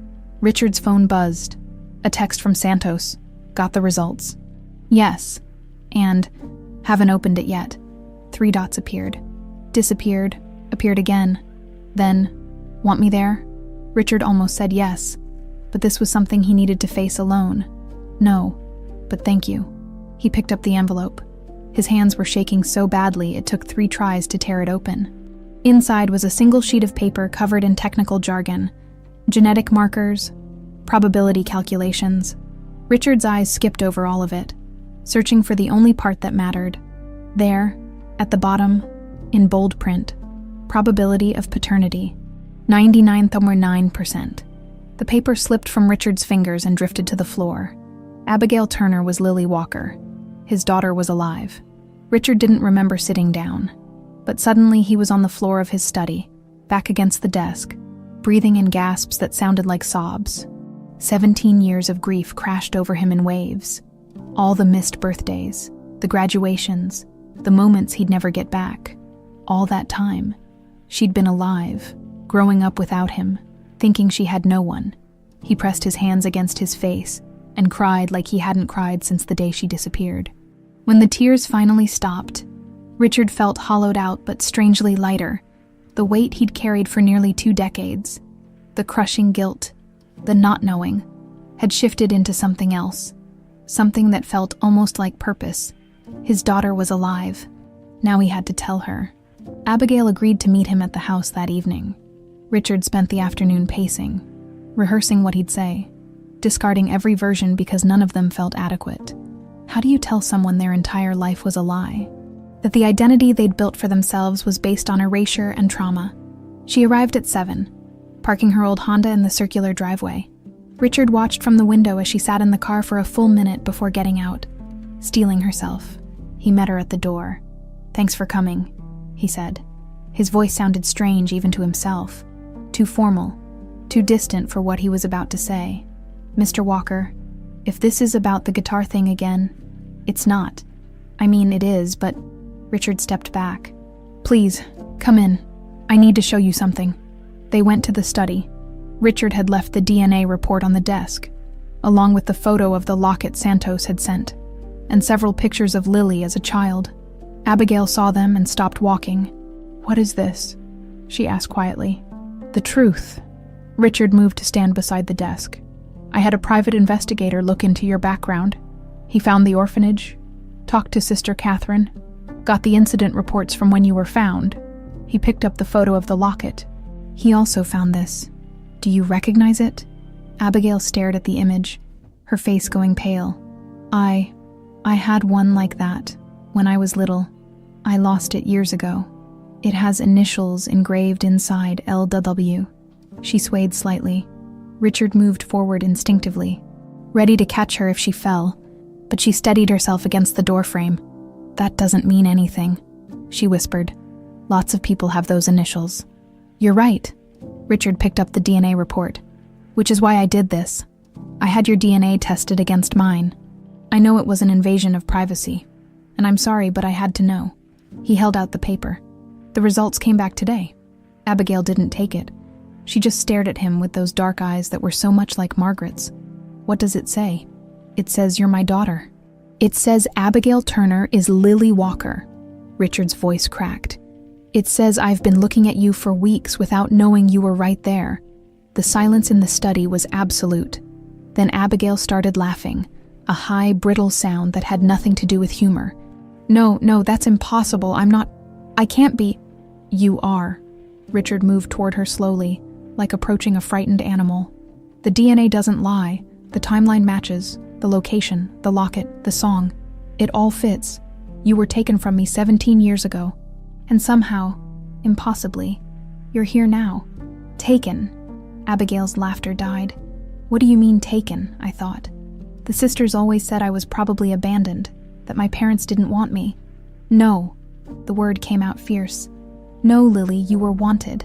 Richard's phone buzzed. A text from Santos. Got the results. Yes. And haven't opened it yet. 3 dots appeared. Disappeared. Appeared again. Then, want me there? Richard almost said yes. But this was something he needed to face alone. No. But thank you. He picked up the envelope. His hands were shaking so badly it took 3 tries to tear it open. Inside was a single sheet of paper covered in technical jargon. Genetic markers, probability calculations. Richard's eyes skipped over all of it, searching for the only part that mattered. There, at the bottom, in bold print, probability of paternity, 99.9%. The paper slipped from Richard's fingers and drifted to the floor. Abigail Turner was Lily Walker. His daughter was alive. Richard didn't remember sitting down, but suddenly he was on the floor of his study, back against the desk, breathing in gasps that sounded like sobs. 17 years of grief crashed over him in waves. All the missed birthdays, the graduations, the moments he'd never get back. All that time, she'd been alive, growing up without him, thinking she had no one. He pressed his hands against his face and cried like he hadn't cried since the day she disappeared. When the tears finally stopped, Richard felt hollowed out but strangely lighter. The weight he'd carried for nearly 2 decades, the crushing guilt, the not knowing, had shifted into something else, something that felt almost like purpose. His daughter was alive. Now he had to tell her. Abigail agreed to meet him at the house that evening. Richard spent the afternoon pacing, rehearsing what he'd say, discarding every version because none of them felt adequate. How do you tell someone their entire life was a lie? That the identity they'd built for themselves was based on erasure and trauma. She arrived at 7, parking her old Honda in the circular driveway. Richard watched from the window as she sat in the car for a full minute before getting out, steeling herself. He met her at the door. "Thanks for coming," he said. His voice sounded strange even to himself, too formal, too distant for what he was about to say. "Mr. Walker, if this is about the guitar thing again, it's not. I mean, it is, but..." Richard stepped back. "Please, come in. I need to show you something." They went to the study. Richard had left the DNA report on the desk, along with the photo of the locket Santos had sent, and several pictures of Lily as a child. Abigail saw them and stopped walking. "What is this?" she asked quietly. "The truth." Richard moved to stand beside the desk. "I had a private investigator look into your background. He found the orphanage, talked to Sister Catherine, got the incident reports from when you were found. He picked up the photo of the locket. He also found this. Do you recognize it?" Abigail stared at the image, her face going pale. I had one like that when I was little. I lost it years ago. It has initials engraved inside LW. She swayed slightly. Richard moved forward instinctively, ready to catch her if she fell, but she steadied herself against the doorframe. "That doesn't mean anything," she whispered. "Lots of people have those initials." "You're right." Richard picked up the DNA report. "Which is why I did this. I had your DNA tested against mine. I know it was an invasion of privacy, and I'm sorry, but I had to know." He held out the paper. "The results came back today." Abigail didn't take it. She just stared at him with those dark eyes that were so much like Margaret's. "What does it say?" "It says you're my daughter." "It says Abigail Turner is Lily Walker." Richard's voice cracked. "It says I've been looking at you for weeks without knowing you were right there." The silence in the study was absolute. Then Abigail started laughing, a high, brittle sound that had nothing to do with humor. No, that's impossible. I can't be." "You are." Richard moved toward her slowly, like approaching a frightened animal. "The DNA doesn't lie. The timeline matches. The location, the locket, the song. It all fits. You were taken from me 17 years ago. And somehow, impossibly, you're here now." "Taken?" Abigail's laughter died. "What do you mean taken?" I thought. "The sisters always said I was probably abandoned, that my parents didn't want me." "No." The word came out fierce. "No, Lily, you were wanted.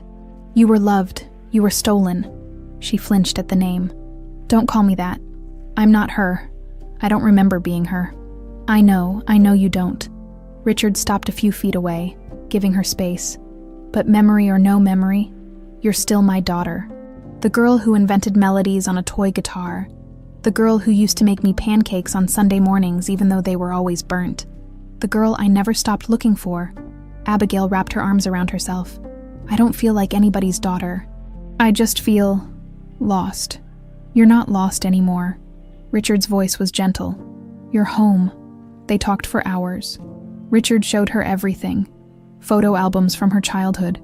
You were loved. You were stolen." She flinched at the name. "Don't call me that. I'm not her. I don't remember being her." I know you don't." Richard stopped a few feet away, giving her space. "But memory or no memory, you're still my daughter. The girl who invented melodies on a toy guitar. The girl who used to make me pancakes on Sunday mornings even though they were always burnt. The girl I never stopped looking for." Abigail wrapped her arms around herself. "I don't feel like anybody's daughter. I just feel lost." "You're not lost anymore." Richard's voice was gentle. "You're home." They talked for hours. Richard showed her everything. Photo albums from her childhood,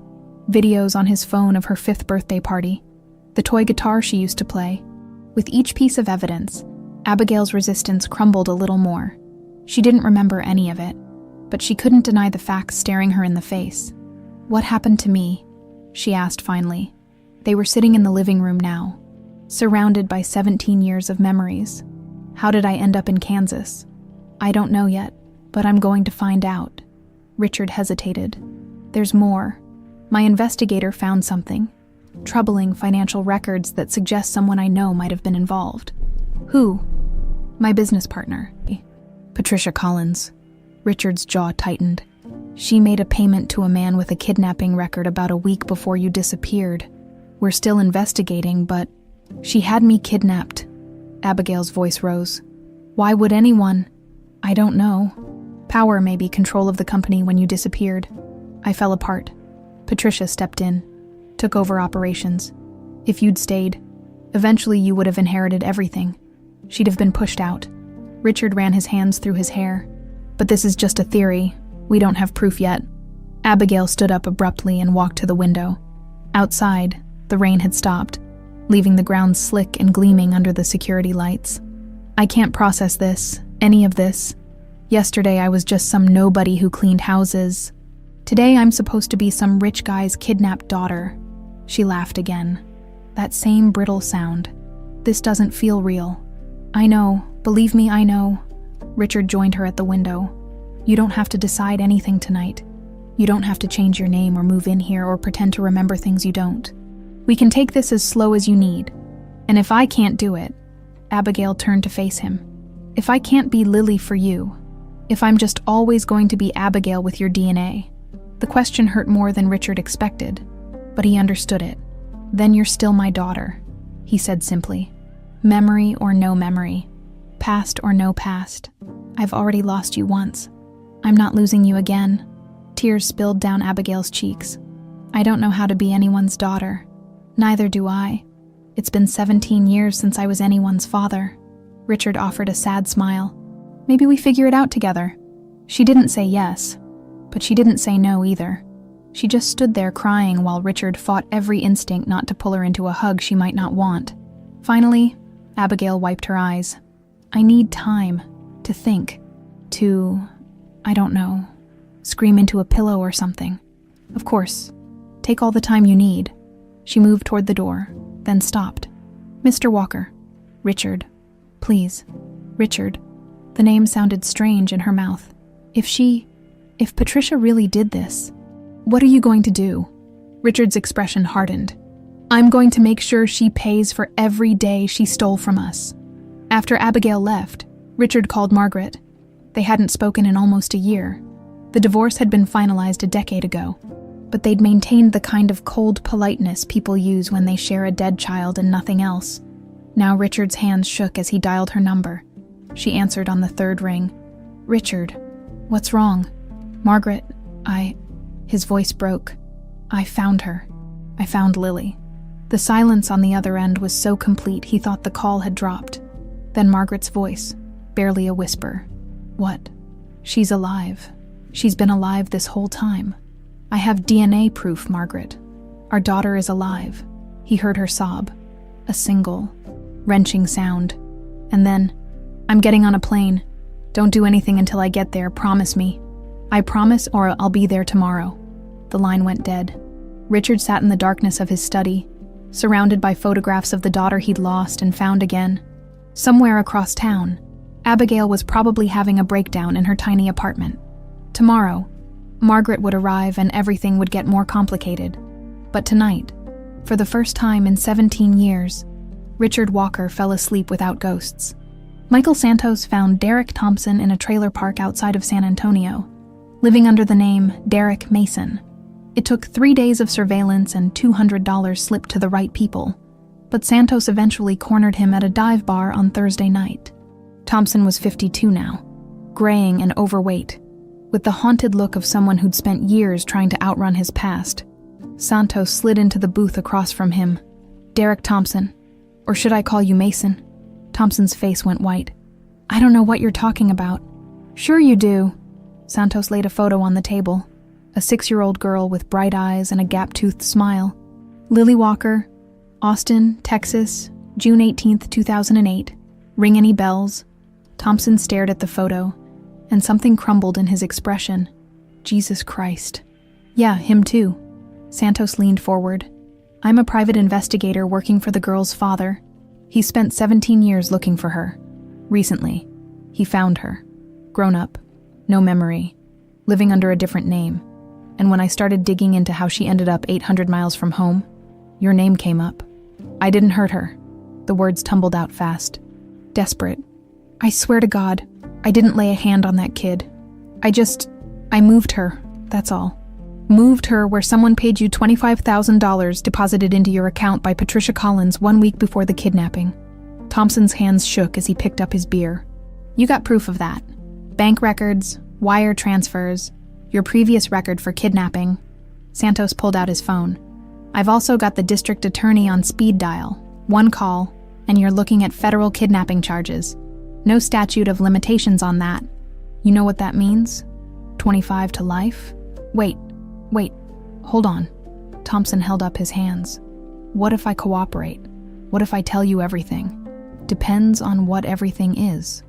videos on his phone of her 5th birthday party, the toy guitar she used to play. With each piece of evidence, Abigail's resistance crumbled a little more. She didn't remember any of it, but she couldn't deny the facts staring her in the face. "What happened to me?" she asked finally. They were sitting in the living room now, surrounded by 17 years of memories. "How did I end up in Kansas?" "I don't know yet, but I'm going to find out." Richard hesitated. "There's more. My investigator found something. Troubling financial records that suggest someone I know might have been involved." "Who?" "My business partner, Patricia Collins." Richard's jaw tightened. "She made a payment to a man with a kidnapping record about a week before you disappeared. We're still investigating, but she had me kidnapped." Abigail's voice rose. "Why would anyone?" "I don't know. Power, maybe control of the company when you disappeared. I fell apart. Patricia stepped in, took over operations. If you'd stayed, eventually you would have inherited everything. She'd have been pushed out." Richard ran his hands through his hair. "But this is just a theory. We don't have proof yet." Abigail stood up abruptly and walked to the window. Outside, the rain had stopped, leaving the ground slick and gleaming under the security lights. "I can't process this, any of this. Yesterday I was just some nobody who cleaned houses. Today I'm supposed to be some rich guy's kidnapped daughter." She laughed again. That same brittle sound. "This doesn't feel real." "I know, believe me, I know." Richard joined her at the window. "You don't have to decide anything tonight. You don't have to change your name or move in here or pretend to remember things you don't. We can take this as slow as you need. And if I can't do it," Abigail turned to face him, "if I can't be Lily for you, if I'm just always going to be Abigail with your DNA." The question hurt more than Richard expected, but he understood it. Then you're still my daughter, he said simply. Memory or no memory, past or no past. I've already lost you once. I'm not losing you again. Tears spilled down Abigail's cheeks. I don't know how to be anyone's daughter. Neither do I. It's been 17 years since I was anyone's father. Richard offered a sad smile. Maybe we figure it out together. She didn't say yes, but she didn't say no either. She just stood there crying while Richard fought every instinct not to pull her into a hug she might not want. Finally, Abigail wiped her eyes. I need time to think, I don't know, scream into a pillow or something. Of course, take all the time you need. She moved toward the door, then stopped. Mr. Walker. Richard. Please. Richard. The name sounded strange in her mouth. If Patricia really did this, what are you going to do? Richard's expression hardened. I'm going to make sure she pays for every day she stole from us. After Abigail left, Richard called Margaret. They hadn't spoken in almost a year. The divorce had been finalized a decade ago, but they'd maintained the kind of cold politeness people use when they share a dead child and nothing else. Now Richard's hands shook as he dialed her number. She answered on the third ring. Richard, what's wrong? Margaret, His voice broke. I found her. I found Lily. The silence on the other end was so complete he thought the call had dropped. Then Margaret's voice, barely a whisper. What? She's alive. She's been alive this whole time. I have DNA proof, Margaret. Our daughter is alive. He heard her sob. A single, wrenching sound. And then, I'm getting on a plane. Don't do anything until I get there, promise me. I promise, or I'll be there tomorrow. The line went dead. Richard sat in the darkness of his study, surrounded by photographs of the daughter he'd lost and found again. Somewhere across town, Abigail was probably having a breakdown in her tiny apartment. Tomorrow, Margaret would arrive and everything would get more complicated. But tonight, for the first time in 17 years, Richard Walker fell asleep without ghosts. Michael Santos found Derek Thompson in a trailer park outside of San Antonio, living under the name Derek Mason. It took 3 days of surveillance and $200 slipped to the right people, but Santos eventually cornered him at a dive bar on Thursday night. Thompson was 52 now, graying and overweight, with the haunted look of someone who'd spent years trying to outrun his past. Santos slid into the booth across from him. Derek Thompson, or should I call you Mason? Thompson's face went white. I don't know what you're talking about. Sure you do. Santos laid a photo on the table. A 6-year-old girl with bright eyes and a gap-toothed smile. Lily Walker, Austin, Texas, June 18, 2008. Ring any bells? Thompson stared at the photo, and something crumbled in his expression. Jesus Christ. Yeah, him too. Santos leaned forward. I'm a private investigator working for the girl's father. He spent 17 years looking for her. Recently, he found her. Grown up. No memory. Living under a different name. And when I started digging into how she ended up 800 miles from home, your name came up. I didn't hurt her. The words tumbled out fast. Desperate. I swear to God, I didn't lay a hand on that kid. I moved her, that's all. Moved her where someone paid you $25,000 deposited into your account by Patricia Collins 1 week before the kidnapping. Thompson's hands shook as he picked up his beer. You got proof of that. Bank records, wire transfers, your previous record for kidnapping. Santos pulled out his phone. I've also got the district attorney on speed dial. 1 call, and you're looking at federal kidnapping charges. No statute of limitations on that. You know what that means? 25 to life? Wait, hold on. Thompson held up his hands. What if I cooperate? What if I tell you everything? Depends on what everything is.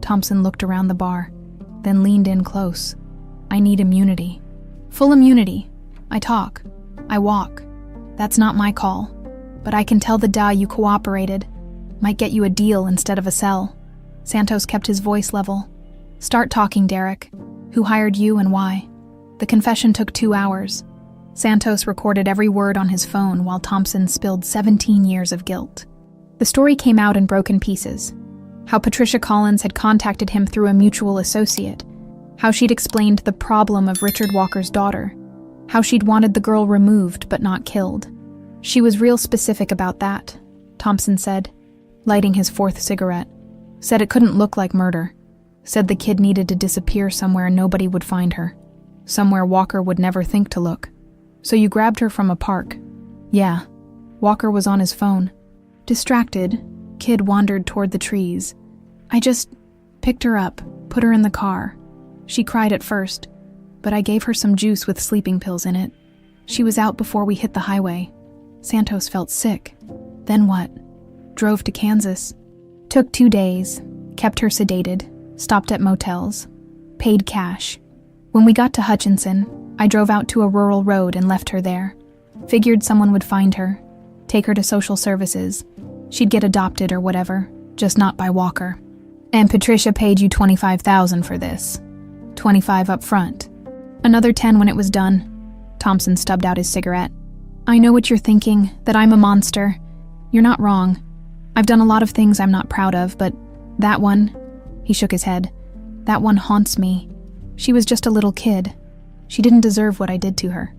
Thompson looked around the bar, then leaned in close. I need immunity. Full immunity. I talk. I walk. That's not my call. But I can tell the DA you cooperated. Might get you a deal instead of a cell. Santos kept his voice level. Start talking, Derek. Who hired you and why? The confession took 2 hours. Santos recorded every word on his phone while Thompson spilled 17 years of guilt. The story came out in broken pieces. How Patricia Collins had contacted him through a mutual associate. How she'd explained the problem of Richard Walker's daughter. How she'd wanted the girl removed but not killed. She was real specific about that, Thompson said, lighting his fourth cigarette. Said it couldn't look like murder. Said the kid needed to disappear somewhere nobody would find her. Somewhere Walker would never think to look. So you grabbed her from a park. Yeah. Walker was on his phone. Distracted, kid wandered toward the trees. I just picked her up, put her in the car. She cried at first, but I gave her some juice with sleeping pills in it. She was out before we hit the highway. Santos felt sick. Then what? Drove to Kansas. Took 2 days, kept her sedated, stopped at motels, paid cash. When we got to Hutchinson, I drove out to a rural road and left her there. Figured someone would find her, take her to social services. She'd get adopted or whatever, just not by Walker. And Patricia paid you $25,000 for this. $25 up front. Another $10 when it was done. Thompson stubbed out his cigarette. I know what you're thinking, that I'm a monster. You're not wrong. I've done a lot of things I'm not proud of, but that one, he shook his head, that one haunts me. She was just a little kid. She didn't deserve what I did to her.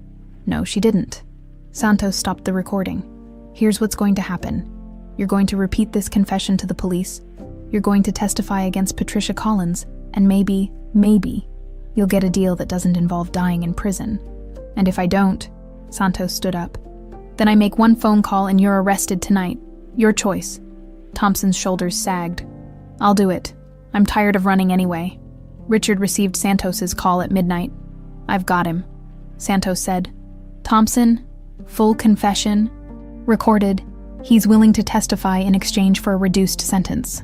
No, she didn't. Santos stopped the recording. Here's what's going to happen. You're going to repeat this confession to the police. You're going to testify against Patricia Collins, and maybe, you'll get a deal that doesn't involve dying in prison. And if I don't, Santos stood up, then I make one phone call and you're arrested tonight. Your choice. Thompson's shoulders sagged. I'll do it. I'm tired of running anyway. Richard received Santos's call at midnight. I've got him, Santos said. Thompson, full confession. Recorded. He's willing to testify in exchange for a reduced sentence.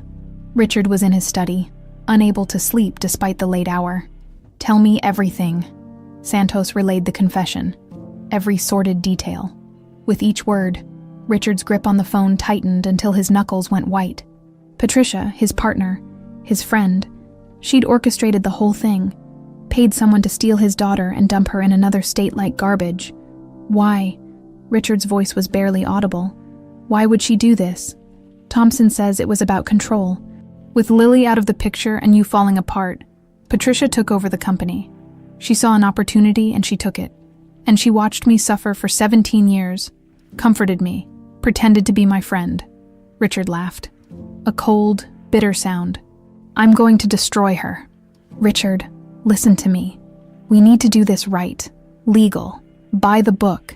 Richard was in his study, unable to sleep despite the late hour. Tell me everything. Santos relayed the confession. Every sordid detail. With each word, Richard's grip on the phone tightened until his knuckles went white. Patricia, his partner, his friend, she'd orchestrated the whole thing, paid someone to steal his daughter and dump her in another state like garbage. Why? Richard's voice was barely audible. Why would she do this? Thompson says it was about control. With Lily out of the picture and you falling apart, Patricia took over the company. She saw an opportunity and she took it. And she watched me suffer for 17 years, comforted me, pretended to be my friend. Richard laughed. A cold, bitter sound. I'm going to destroy her. Richard, listen to me. We need to do this right. Legal. By the book.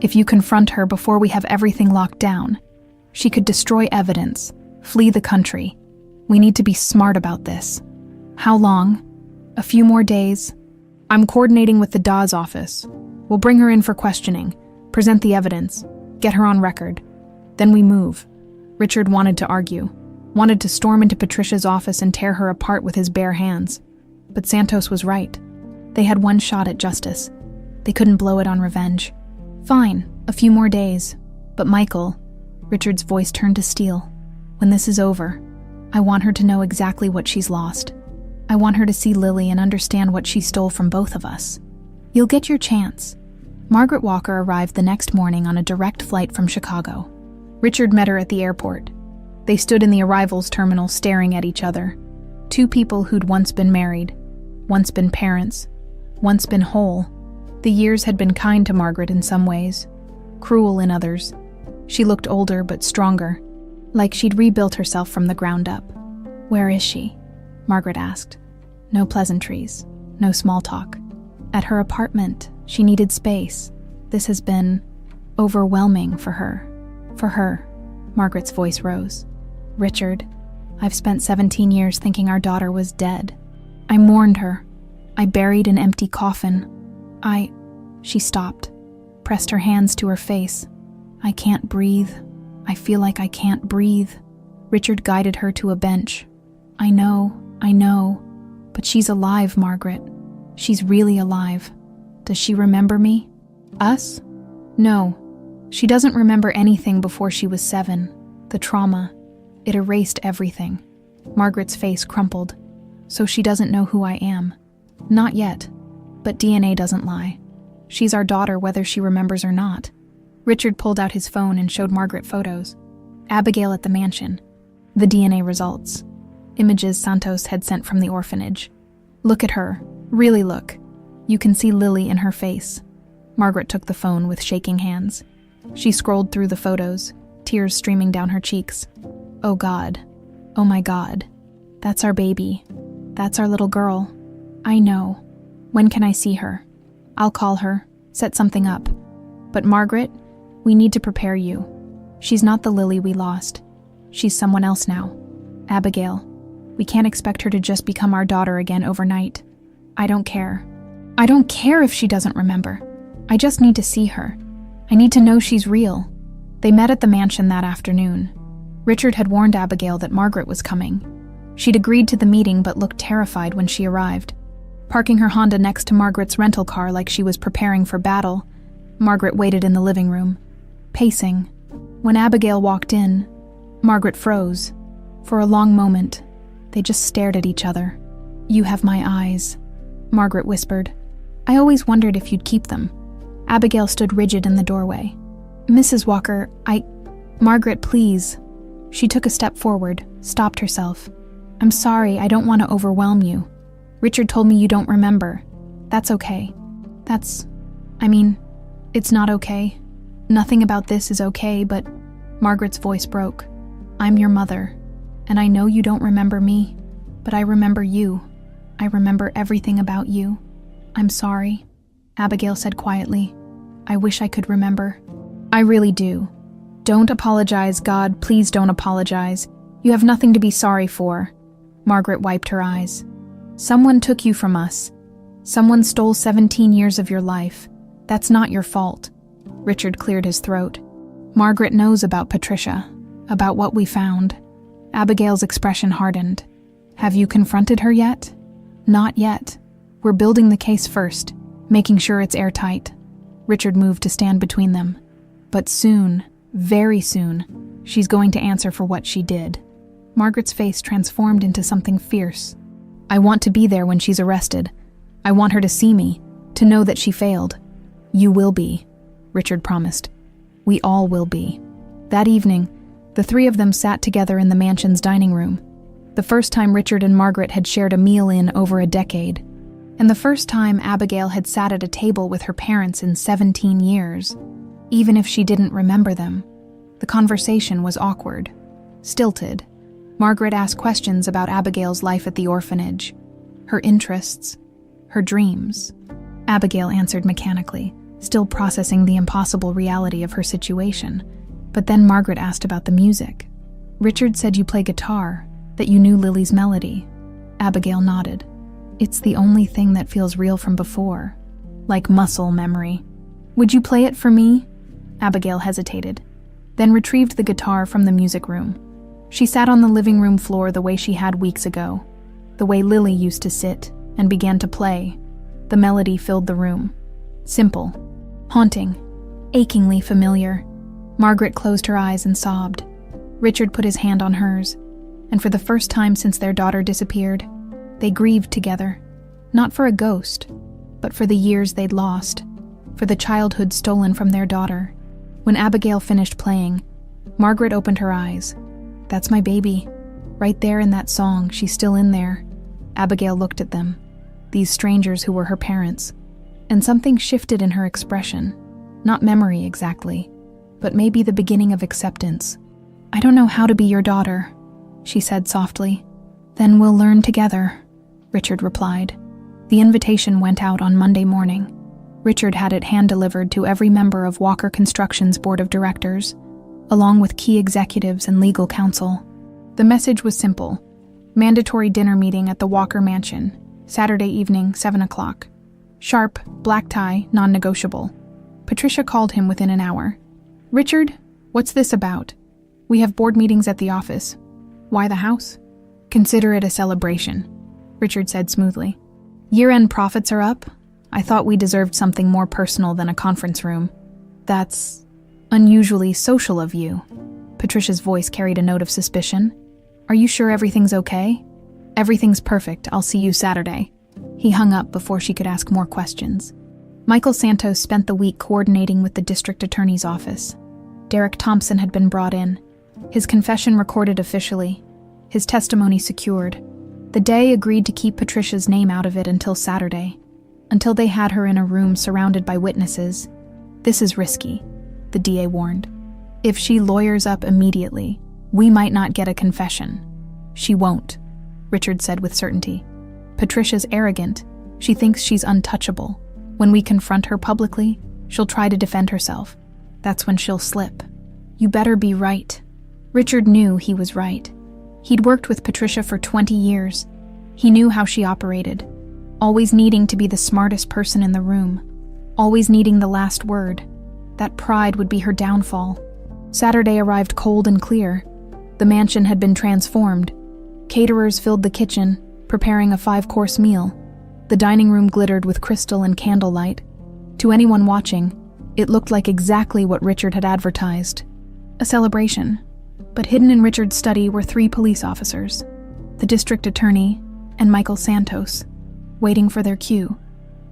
If you confront her before we have everything locked down, she could destroy evidence, flee the country. We need to be smart about this. How long? A few more days? I'm coordinating with the Dawes office. We'll bring her in for questioning, present the evidence, get her on record. Then we move. Richard wanted to argue, wanted to storm into Patricia's office and tear her apart with his bare hands. But Santos was right. They had one shot at justice. They couldn't blow it on revenge. Fine, a few more days. But Michael, Richard's voice turned to steel. When this is over, I want her to know exactly what she's lost. I want her to see Lily and understand what she stole from both of us. You'll get your chance. Margaret Walker arrived the next morning on a direct flight from Chicago. Richard met her at the airport. They stood in the arrivals terminal staring at each other. Two people who'd once been married, once been parents, once been whole. The years had been kind to Margaret in some ways, cruel in others. She looked older but stronger, like she'd rebuilt herself from the ground up. Where is she? Margaret asked. No pleasantries, no small talk. At her apartment, she needed space. This has been overwhelming for her. For her, Margaret's voice rose. Richard, I've spent 17 years thinking our daughter was dead. I mourned her. I buried an empty coffin. She stopped, pressed her hands to her face. I can't breathe. I feel like I can't breathe. Richard guided her to a bench. I know, but she's alive, Margaret. She's really alive. Does she remember me? Us? No. She doesn't remember anything before she was 7. The trauma. It erased everything. Margaret's face crumpled. So she doesn't know who I am. Not yet. But DNA doesn't lie. She's our daughter whether she remembers or not. Richard pulled out his phone and showed Margaret photos. Abigail at the mansion. The DNA results. Images Santos had sent from the orphanage. Look at her. Really look. You can see Lily in her face. Margaret took the phone with shaking hands. She scrolled through the photos, tears streaming down her cheeks. Oh God. Oh my God. That's our baby. That's our little girl. I know. When can I see her? I'll call her, set something up. But Margaret, we need to prepare you. She's not the Lily we lost. She's someone else now. Abigail. We can't expect her to just become our daughter again overnight. I don't care. I don't care if she doesn't remember. I just need to see her. I need to know she's real. They met at the mansion that afternoon. Richard had warned Abigail that Margaret was coming. She'd agreed to the meeting but looked terrified when she arrived. Parking her Honda next to Margaret's rental car like she was preparing for battle, Margaret waited in the living room, pacing. When Abigail walked in, Margaret froze. For a long moment, they just stared at each other. You have my eyes, Margaret whispered. I always wondered if you'd keep them. Abigail stood rigid in the doorway. Mrs. Walker, Margaret, please. She took a step forward, stopped herself. I'm sorry, I don't want to overwhelm you. Richard told me you don't remember. That's okay. It's not okay. Nothing about this is okay, but Margaret's voice broke. I'm your mother, and I know you don't remember me, but I remember you. I remember everything about you. I'm sorry, Abigail said quietly. I wish I could remember. I really do. Don't apologize, God, please don't apologize. You have nothing to be sorry for. Margaret wiped her eyes. Someone took you from us. Someone stole 17 years of your life. That's not your fault. Richard cleared his throat. Margaret knows about Patricia, about what we found. Abigail's expression hardened. Have you confronted her yet? Not yet. We're building the case first, making sure it's airtight. Richard moved to stand between them. But soon, very soon, she's going to answer for what she did. Margaret's face transformed into something fierce. I want to be there when she's arrested. I want her to see me, to know that she failed. You will be, Richard promised. We all will be. That evening, the three of them sat together in the mansion's dining room. The first time Richard and Margaret had shared a meal in over a decade. And the first time Abigail had sat at a table with her parents in 17 years. Even if she didn't remember them, the conversation was awkward, stilted. Margaret asked questions about Abigail's life at the orphanage, her interests, her dreams. Abigail answered mechanically, still processing the impossible reality of her situation. But then Margaret asked about the music. Richard said you play guitar, that you knew Lily's melody. Abigail nodded. It's the only thing that feels real from before, like muscle memory. Would you play it for me? Abigail hesitated, then retrieved the guitar from the music room. She sat on the living room floor the way she had weeks ago, the way Lily used to sit, and began to play. The melody filled the room. Simple, haunting, achingly familiar. Margaret closed her eyes and sobbed. Richard put his hand on hers, and for the first time since their daughter disappeared, they grieved together, not for a ghost, but for the years they'd lost, for the childhood stolen from their daughter. When Abigail finished playing, Margaret opened her eyes. That's my baby. Right there in that song, she's still in there. Abigail looked at them, these strangers who were her parents, and something shifted in her expression. Not memory exactly, but maybe the beginning of acceptance. I don't know how to be your daughter, she said softly. Then we'll learn together, Richard replied. The invitation went out on Monday morning. Richard had it hand-delivered to every member of Walker Construction's board of directors, along with key executives and legal counsel. The message was simple. Mandatory dinner meeting at the Walker Mansion, Saturday evening, 7 o'clock. Sharp, black tie, non-negotiable. Patricia called him within an hour. Richard, what's this about? We have board meetings at the office. Why the house? Consider it a celebration, Richard said smoothly. Year-end profits are up. I thought we deserved something more personal than a conference room. That's unusually social of you. Patricia's voice carried a note of suspicion. Are you sure everything's okay? Everything's perfect. I'll see you Saturday. He hung up before she could ask more questions. Michael Santos spent the week coordinating with the district attorney's office. Derek Thompson had been brought in, his confession recorded officially, his testimony secured. The Day agreed to keep Patricia's name out of it until Saturday, until they had her in a room surrounded by witnesses. This is risky. the DA warned. "If she lawyers up immediately, we might not get a confession." "She won't," Richard said with certainty. "Patricia's arrogant. She thinks she's untouchable. When we confront her publicly, she'll try to defend herself. That's when she'll slip." "You better be right." Richard knew he was right. He'd worked with Patricia for 20 years. He knew how she operated, always needing to be the smartest person in the room, always needing the last word. That pride would be her downfall. Saturday arrived cold and clear. The mansion had been transformed. Caterers filled the kitchen, preparing a 5-course meal. The dining room glittered with crystal and candlelight. To anyone watching, it looked like exactly what Richard had advertised. A celebration. But hidden in Richard's study were 3 police officers, the district attorney and Michael Santos, waiting for their cue.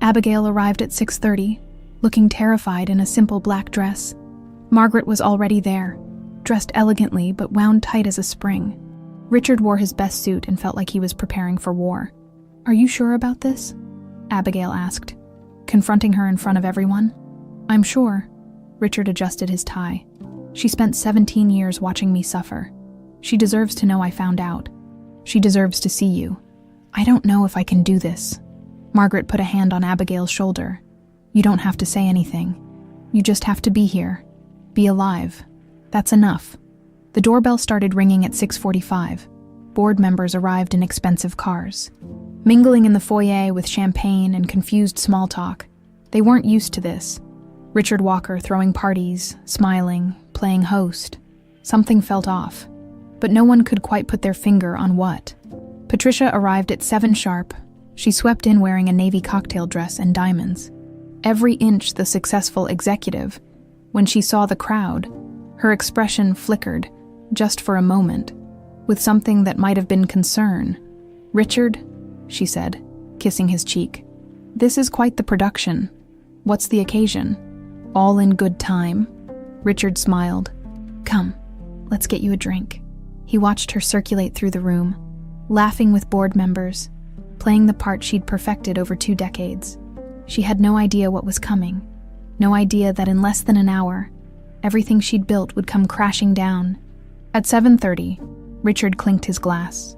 Abigail arrived at 6:30, looking terrified in a simple black dress. Margaret was already there, dressed elegantly but wound tight as a spring. Richard wore his best suit and felt like he was preparing for war. "Are you sure about this?" Abigail asked, confronting her in front of everyone. "I'm sure." Richard adjusted his tie. "She spent 17 years watching me suffer. She deserves to know I found out. She deserves to see you." "I don't know if I can do this." Margaret put a hand on Abigail's shoulder. "You don't have to say anything. You just have to be here. Be alive. That's enough." The doorbell started ringing at 6:45. Board members arrived in expensive cars, mingling in the foyer with champagne and confused small talk. They weren't used to this. Richard Walker throwing parties, smiling, playing host. Something felt off, but no one could quite put their finger on what. Patricia arrived at 7 sharp. She swept in wearing a navy cocktail dress and diamonds. Every inch the successful executive. When she saw the crowd, her expression flickered, just for a moment, with something that might have been concern. "Richard," she said, kissing his cheek, "this is quite the production. What's the occasion?" "All in good time." Richard smiled. "Come, let's get you a drink." He watched her circulate through the room, laughing with board members, playing the part she'd perfected over 2 decades. She had no idea what was coming, no idea that in less than an hour, everything she'd built would come crashing down. At 7:30, Richard clinked his glass.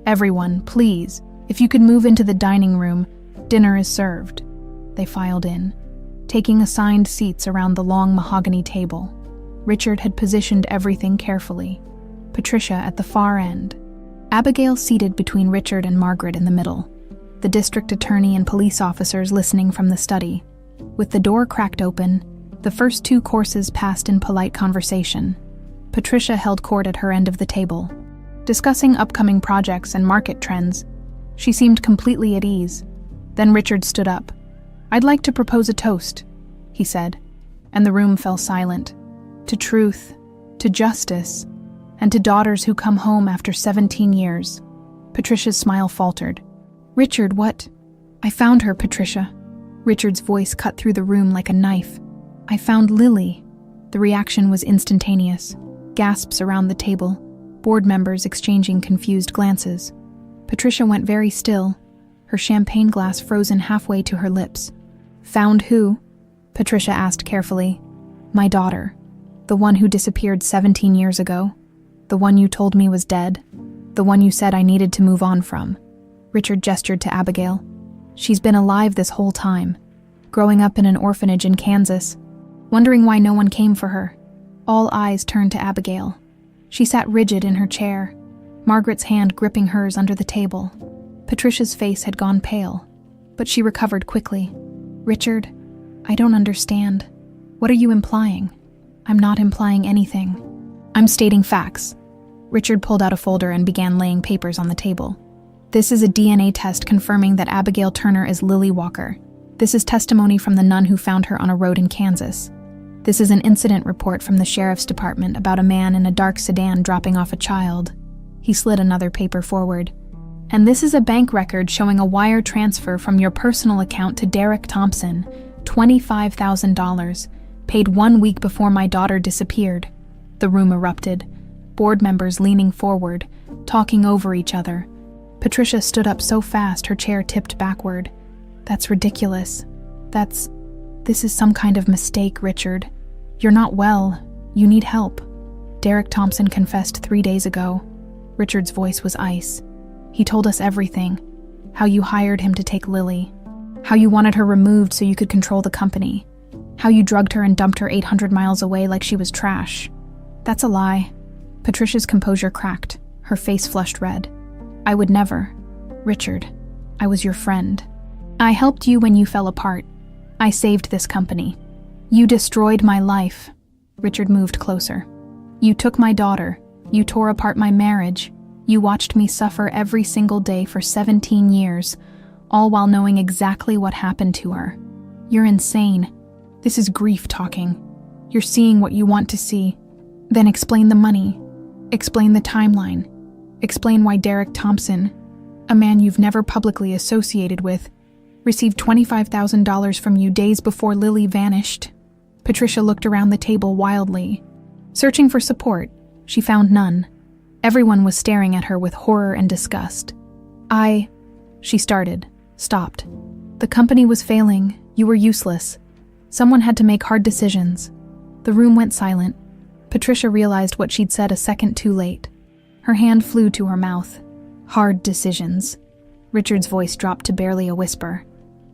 "Everyone, please, if you could move into the dining room, dinner is served." They filed in, taking assigned seats around the long mahogany table. Richard had positioned everything carefully. Patricia at the far end, Abigail seated between Richard and Margaret in the middle, the district attorney and police officers listening from the study. With the door cracked open, the first 2 courses passed in polite conversation. Patricia held court at her end of the table, discussing upcoming projects and market trends. She seemed completely at ease. Then Richard stood up. "I'd like to propose a toast," he said, and the room fell silent. "To truth, to justice, and to daughters who come home after 17 years. Patricia's smile faltered. "Richard, what?" "I found her, Patricia." Richard's voice cut through the room like a knife. "I found Lily." The reaction was instantaneous. Gasps around the table, board members exchanging confused glances. Patricia went very still, her champagne glass frozen halfway to her lips. "Found who?" Patricia asked carefully. "My daughter. The one who disappeared 17 years ago. The one you told me was dead. The one you said I needed to move on from." Richard gestured to Abigail. "She's been alive this whole time, growing up in an orphanage in Kansas, wondering why no one came for her." All eyes turned to Abigail. She sat rigid in her chair, Margaret's hand gripping hers under the table. Patricia's face had gone pale, but she recovered quickly. "Richard, I don't understand. What are you implying?" "I'm not implying anything. I'm stating facts." Richard pulled out a folder and began laying papers on the table. "This is a DNA test confirming that Abigail Turner is Lily Walker. This is testimony from the nun who found her on a road in Kansas. This is an incident report from the sheriff's department about a man in a dark sedan dropping off a child." He slid another paper forward. "And this is a bank record showing a wire transfer from your personal account to Derek Thompson, $25,000, paid 1 week before my daughter disappeared." The room erupted, board members leaning forward, talking over each other. Patricia stood up so fast her chair tipped backward. "That's ridiculous. This is some kind of mistake, Richard." You're not well. You need help. Derek Thompson confessed 3 days ago. Richard's voice was ice. He told us everything. How you hired him to take Lily. How you wanted her removed so you could control the company. How you drugged her and dumped her 800 miles away like she was trash. That's a lie. Patricia's composure cracked. Her face flushed red. I would never. Richard, I was your friend. I helped you when you fell apart. I saved this company. You destroyed my life. Richard moved closer. You took my daughter. You tore apart my marriage. You watched me suffer every single day for 17 years, all while knowing exactly what happened to her. You're insane. This is grief talking. You're seeing what you want to see. Then explain the money. Explain the timeline. Explain why Derek Thompson, a man you've never publicly associated with, received $25,000 from you days before Lily vanished. Patricia looked around the table wildly. Searching for support, she found none. Everyone was staring at her with horror and disgust. She started, stopped. The company was failing. You were useless. Someone had to make hard decisions. The room went silent. Patricia realized what she'd said a second too late. Her hand flew to her mouth. Hard decisions. Richard's voice dropped to barely a whisper.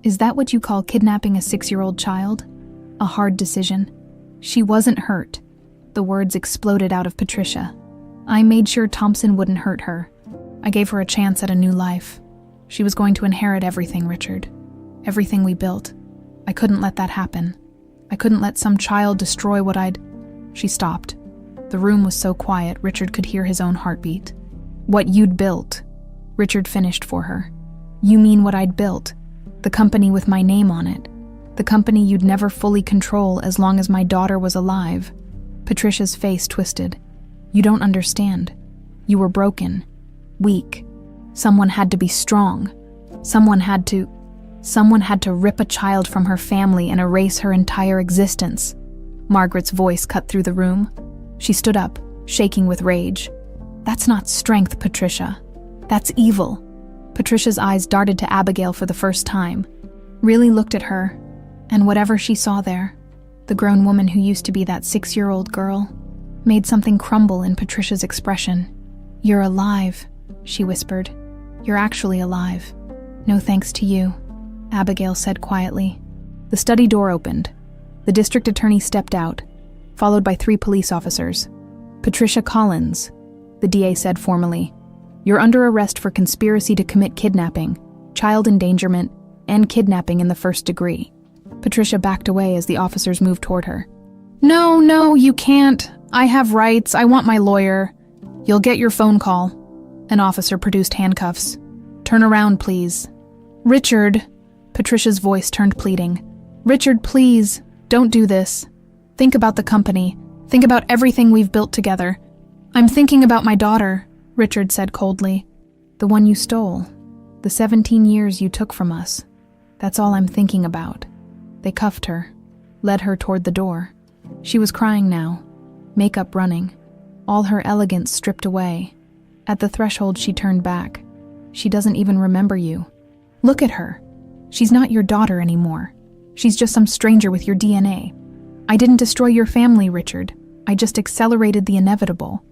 Is that what you call kidnapping a 6-year-old child? A hard decision? She wasn't hurt. The words exploded out of Patricia. I made sure Thompson wouldn't hurt her. I gave her a chance at a new life. She was going to inherit everything, Richard. Everything we built. I couldn't let that happen. I couldn't let some child destroy what I'd... She stopped. The room was so quiet, Richard could hear his own heartbeat. What you'd built. Richard finished for her. You mean what I'd built. The company with my name on it. The company you'd never fully control as long as my daughter was alive. Patricia's face twisted. You don't understand. You were broken. Weak. Someone had to be strong. Someone had to rip a child from her family and erase her entire existence. Margaret's voice cut through the room. She stood up, shaking with rage. That's not strength, Patricia. That's evil. Patricia's eyes darted to Abigail for the first time. Really looked at her, and whatever she saw there, the grown woman who used to be that 6-year-old girl, made something crumble in Patricia's expression. You're alive, she whispered. You're actually alive. No thanks to you, Abigail said quietly. The study door opened. The district attorney stepped out, followed by 3 police officers. Patricia Collins, the DA said formally. You're under arrest for conspiracy to commit kidnapping, child endangerment, and kidnapping in the 1st degree. Patricia backed away as the officers moved toward her. No, you can't. I have rights. I want my lawyer. You'll get your phone call. An officer produced handcuffs. Turn around, please. Richard, Patricia's voice turned pleading. Richard, please, don't do this. Think about the company. Think about everything we've built together. I'm thinking about my daughter, Richard said coldly. The one you stole. The 17 years you took from us. That's all I'm thinking about. They cuffed her, led her toward the door. She was crying now, makeup running, all her elegance stripped away. At the threshold, she turned back. She doesn't even remember you. Look at her. She's not your daughter anymore. She's just some stranger with your DNA. I didn't destroy your family, Richard. I just accelerated the inevitable.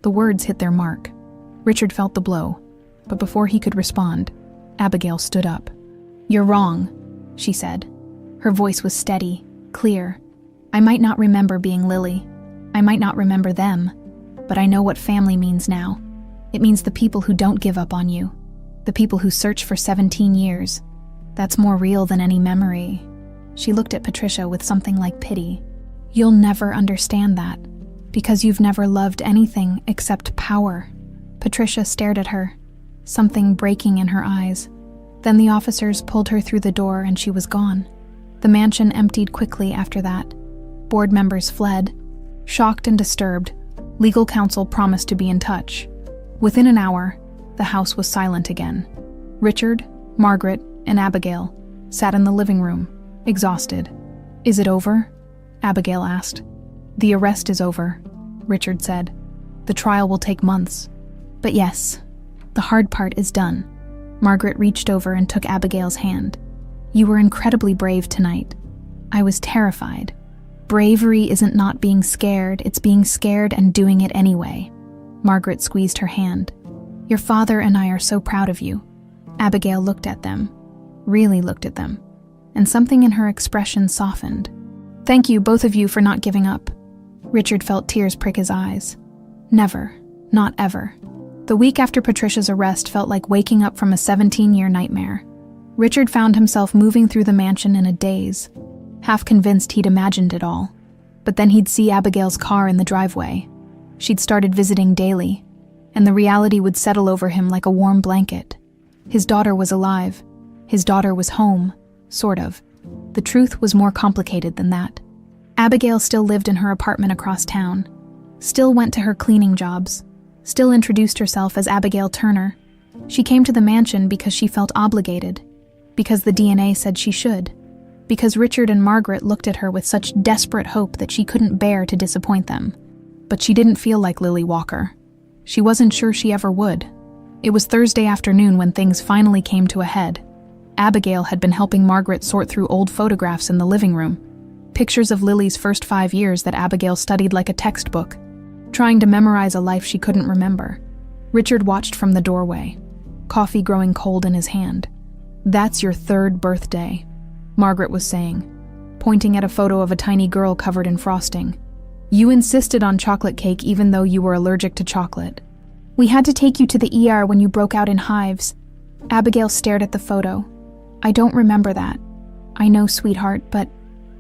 The words hit their mark. Richard felt the blow, but before he could respond, Abigail stood up. You're wrong, she said. Her voice was steady, clear. I might not remember being Lily. I might not remember them, but I know what family means now. It means the people who don't give up on you. The people who search for 17 years. That's more real than any memory. She looked at Patricia with something like pity. You'll never understand that, because you've never loved anything except power. Patricia stared at her, something breaking in her eyes. Then the officers pulled her through the door and she was gone. The mansion emptied quickly after that. Board members fled. Shocked and disturbed, legal counsel promised to be in touch. Within an hour, the house was silent again. Richard, Margaret, and Abigail sat in the living room, exhausted. Is it over? Abigail asked. The arrest is over, Richard said. The trial will take months. But yes, the hard part is done. Margaret reached over and took Abigail's hand. You were incredibly brave tonight. I was terrified. Bravery isn't not being scared, it's being scared and doing it anyway. Margaret squeezed her hand. Your father and I are so proud of you. Abigail looked at them, really looked at them, and something in her expression softened. Thank you, both of you, for not giving up. Richard felt tears prick his eyes. Never, not ever. The week after Patricia's arrest felt like waking up from a 17-year nightmare. Richard found himself moving through the mansion in a daze, half convinced he'd imagined it all. But then he'd see Abigail's car in the driveway. She'd started visiting daily, and the reality would settle over him like a warm blanket. His daughter was alive. His daughter was home, sort of. The truth was more complicated than that. Abigail still lived in her apartment across town, still went to her cleaning jobs, still introduced herself as Abigail Turner. She came to the mansion because she felt obligated, because the DNA said she should, because Richard and Margaret looked at her with such desperate hope that she couldn't bear to disappoint them. But she didn't feel like Lily Walker. She wasn't sure she ever would. It was Thursday afternoon when things finally came to a head. Abigail had been helping Margaret sort through old photographs in the living room, pictures of Lily's first 5 years that Abigail studied like a textbook, trying to memorize a life she couldn't remember. Richard watched from the doorway, coffee growing cold in his hand. That's your 3rd birthday, Margaret was saying, pointing at a photo of a tiny girl covered in frosting. You insisted on chocolate cake even though you were allergic to chocolate. We had to take you to the ER when you broke out in hives. Abigail stared at the photo. I don't remember that. I know, sweetheart, but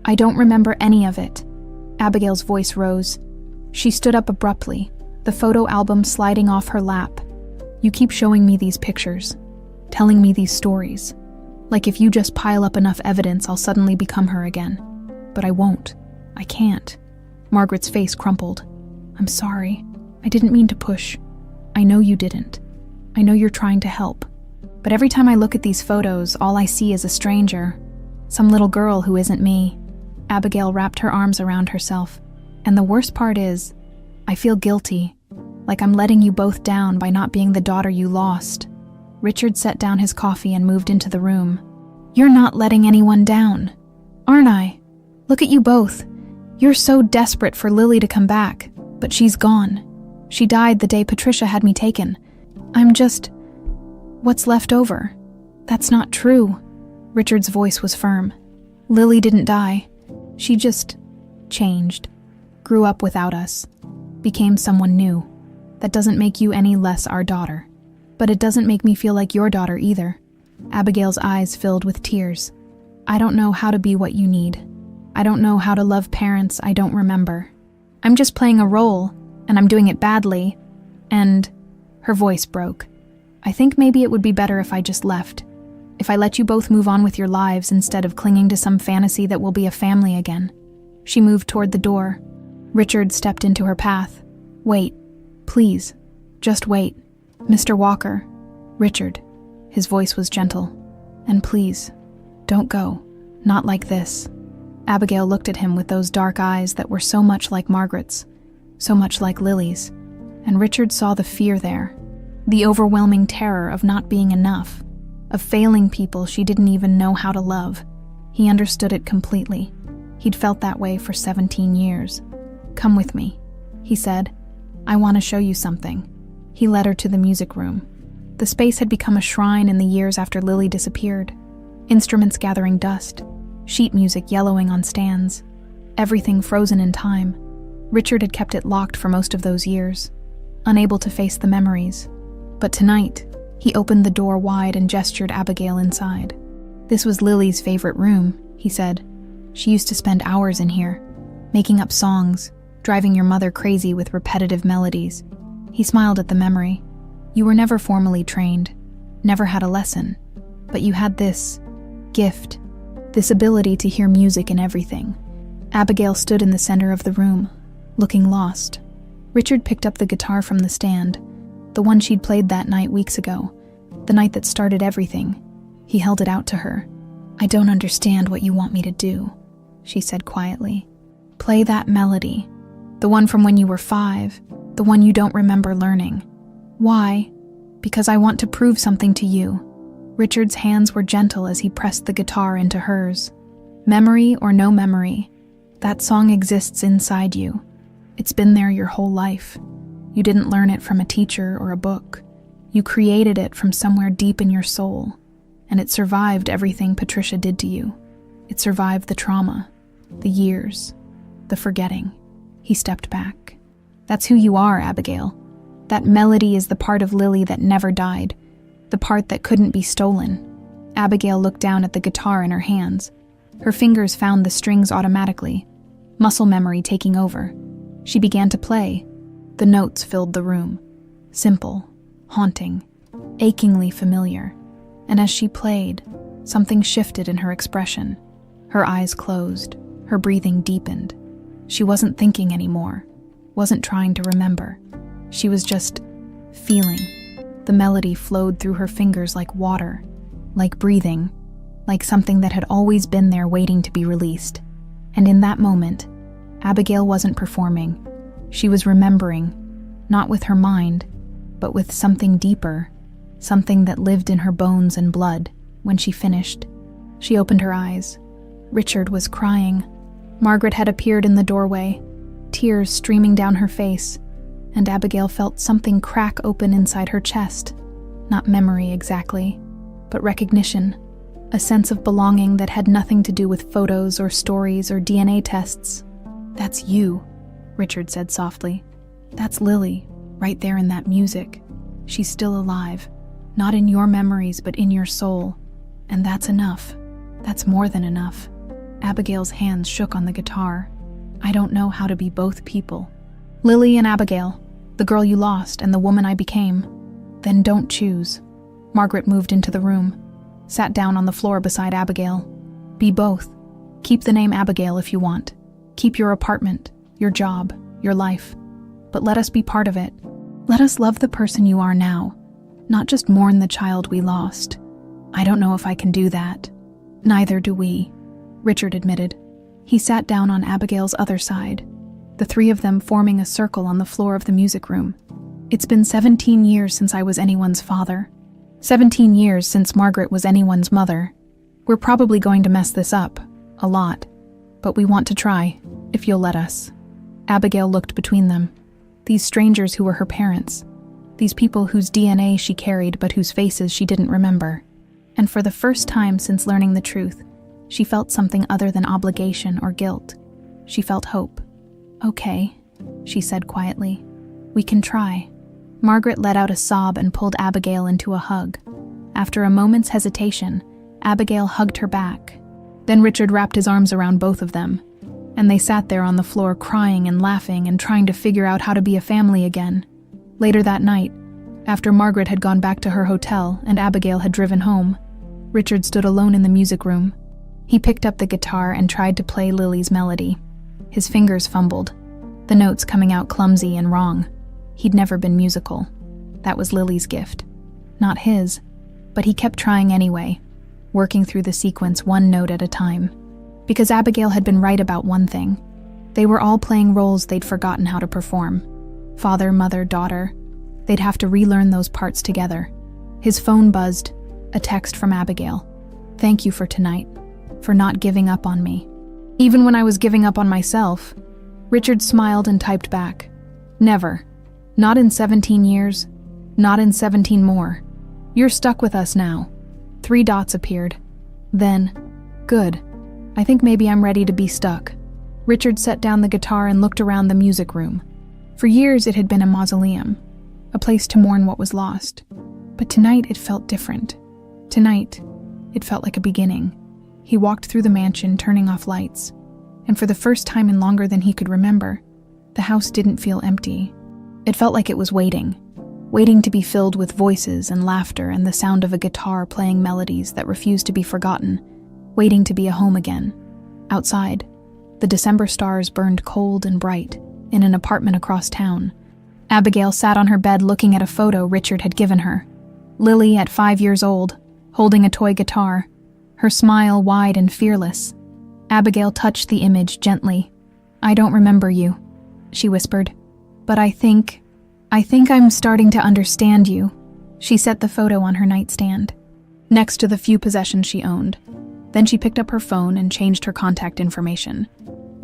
I don't remember any of it. Abigail's voice rose. She stood up abruptly, the photo album sliding off her lap. You keep showing me these pictures, telling me these stories. Like if you just pile up enough evidence, I'll suddenly become her again. But I won't. I can't. Margaret's face crumpled. I'm sorry. I didn't mean to push. I know you didn't. I know you're trying to help. But every time I look at these photos, all I see is a stranger. Some little girl who isn't me. Abigail wrapped her arms around herself. And the worst part is, I feel guilty. Like I'm letting you both down by not being the daughter you lost. Richard set down his coffee and moved into the room. You're not letting anyone down, aren't I? Look at you both. You're so desperate for Lily to come back, but she's gone. She died the day Patricia had me taken. I'm just what's left over. That's not true. Richard's voice was firm. Lily didn't die. She just changed, grew up without us, became someone new. That doesn't make you any less our daughter. But it doesn't make me feel like your daughter either. Abigail's eyes filled with tears. I don't know how to be what you need. I don't know how to love parents I don't remember. I'm just playing a role, and I'm doing it badly. And her voice broke. I think maybe it would be better if I just left. If I let you both move on with your lives instead of clinging to some fantasy that we'll be a family again. She moved toward the door. Richard stepped into her path. Wait, please, just wait. Mr. Walker. Richard. His voice was gentle. And please, don't go. Not like this. Abigail looked at him with those dark eyes that were so much like Margaret's, so much like Lily's. And Richard saw the fear there. The overwhelming terror of not being enough, of failing people she didn't even know how to love. He understood it completely. He'd felt that way for 17 years. Come with me, he said. I want to show you something. He led her to the music room. The space had become a shrine in the years after Lily disappeared. Instruments gathering dust, sheet music yellowing on stands, everything frozen in time. Richard had kept it locked for most of those years, unable to face the memories. But tonight, he opened the door wide and gestured Abigail inside. This was Lily's favorite room, he said. She used to spend hours in here, making up songs, driving your mother crazy with repetitive melodies. He smiled at the memory. You were never formally trained, never had a lesson, but you had this gift, this ability to hear music in everything. Abigail stood in the center of the room, looking lost. Richard picked up the guitar from the stand, the one she'd played that night weeks ago, the night that started everything. He held it out to her. I don't understand what you want me to do, she said quietly. Play that melody, the one from when you were 5, the one you don't remember learning. Why? Because I want to prove something to you. Richard's hands were gentle as he pressed the guitar into hers. Memory or no memory, That song exists inside you. It's been there your whole life. You didn't learn it from a teacher or a book. You created it from somewhere deep in your soul, and it survived everything Patricia did to you. It survived the trauma, the years, the forgetting. He stepped back. That's who you are, Abigail. That melody is the part of Lily that never died, the part that couldn't be stolen. Abigail looked down at the guitar in her hands. Her fingers found the strings automatically, muscle memory taking over. She began to play. The notes filled the room. Simple, haunting, achingly familiar. And as she played, something shifted in her expression. Her eyes closed, her breathing deepened. She wasn't thinking anymore, wasn't trying to remember. She was just feeling. The melody flowed through her fingers like water, like breathing, like something that had always been there waiting to be released. And in that moment, Abigail wasn't performing. She was remembering, not with her mind, but with something deeper, something that lived in her bones and blood. When she finished, she opened her eyes. Richard was crying. Margaret had appeared in the doorway, tears streaming down her face, and Abigail felt something crack open inside her chest. Not memory exactly, but recognition, a sense of belonging that had nothing to do with photos or stories or DNA tests. "That's you," Richard said softly. "That's Lily, right there in that music. She's still alive, not in your memories but in your soul. And that's enough. That's more than enough." Abigail's hands shook on the guitar. "I don't know how to be both people. Lily and Abigail, the girl you lost and the woman I became. Then don't choose." Margaret moved into the room, sat down on the floor beside Abigail. "Be both. Keep the name Abigail if you want. Keep your apartment, your job, your life. But let us be part of it. Let us love the person you are now, not just mourn the child we lost. I don't know if I can do that." "Neither do we," Richard admitted. He sat down on Abigail's other side, the three of them forming a circle on the floor of the music room. "It's been 17 years since I was anyone's father. 17 years since Margaret was anyone's mother. We're probably going to mess this up, a lot, but we want to try, if you'll let us." Abigail looked between them. These strangers who were her parents, these people whose DNA she carried but whose faces she didn't remember. And for the first time since learning the truth, she felt something other than obligation or guilt. She felt hope. "Okay," she said quietly. "We can try." Margaret let out a sob and pulled Abigail into a hug. After a moment's hesitation, Abigail hugged her back. Then Richard wrapped his arms around both of them, and they sat there on the floor crying and laughing and trying to figure out how to be a family again. Later that night, after Margaret had gone back to her hotel and Abigail had driven home, Richard stood alone in the music room. He picked up the guitar and tried to play Lily's melody. His fingers fumbled, the notes coming out clumsy and wrong. He'd never been musical. That was Lily's gift. Not his, but he kept trying anyway, working through the sequence one note at a time. Because Abigail had been right about one thing. They were all playing roles they'd forgotten how to perform. Father, mother, daughter. They'd have to relearn those parts together. His phone buzzed, a text from Abigail. "Thank you for tonight, for not giving up on me. Even when I was giving up on myself." Richard smiled and typed back. "Never. Not in 17 years. Not in 17 more. You're stuck with us now." 3 dots appeared. Then, "Good. I think maybe I'm ready to be stuck." Richard set down the guitar and looked around the music room. For years it had been a mausoleum, a place to mourn what was lost. But tonight it felt different. Tonight, it felt like a beginning. He walked through the mansion, turning off lights. And for the first time in longer than he could remember, the house didn't feel empty. It felt like it was waiting to be filled with voices and laughter and the sound of a guitar playing melodies that refused to be forgotten, waiting to be a home again. Outside, the December stars burned cold and bright in an apartment across town. Abigail sat on her bed looking at a photo Richard had given her. Lily at 5 years old, holding a toy guitar, her smile wide and fearless. Abigail touched the image gently. "I don't remember you," she whispered. "But I think I'm starting to understand you." She set the photo on her nightstand, next to the few possessions she owned. Then she picked up her phone and changed her contact information.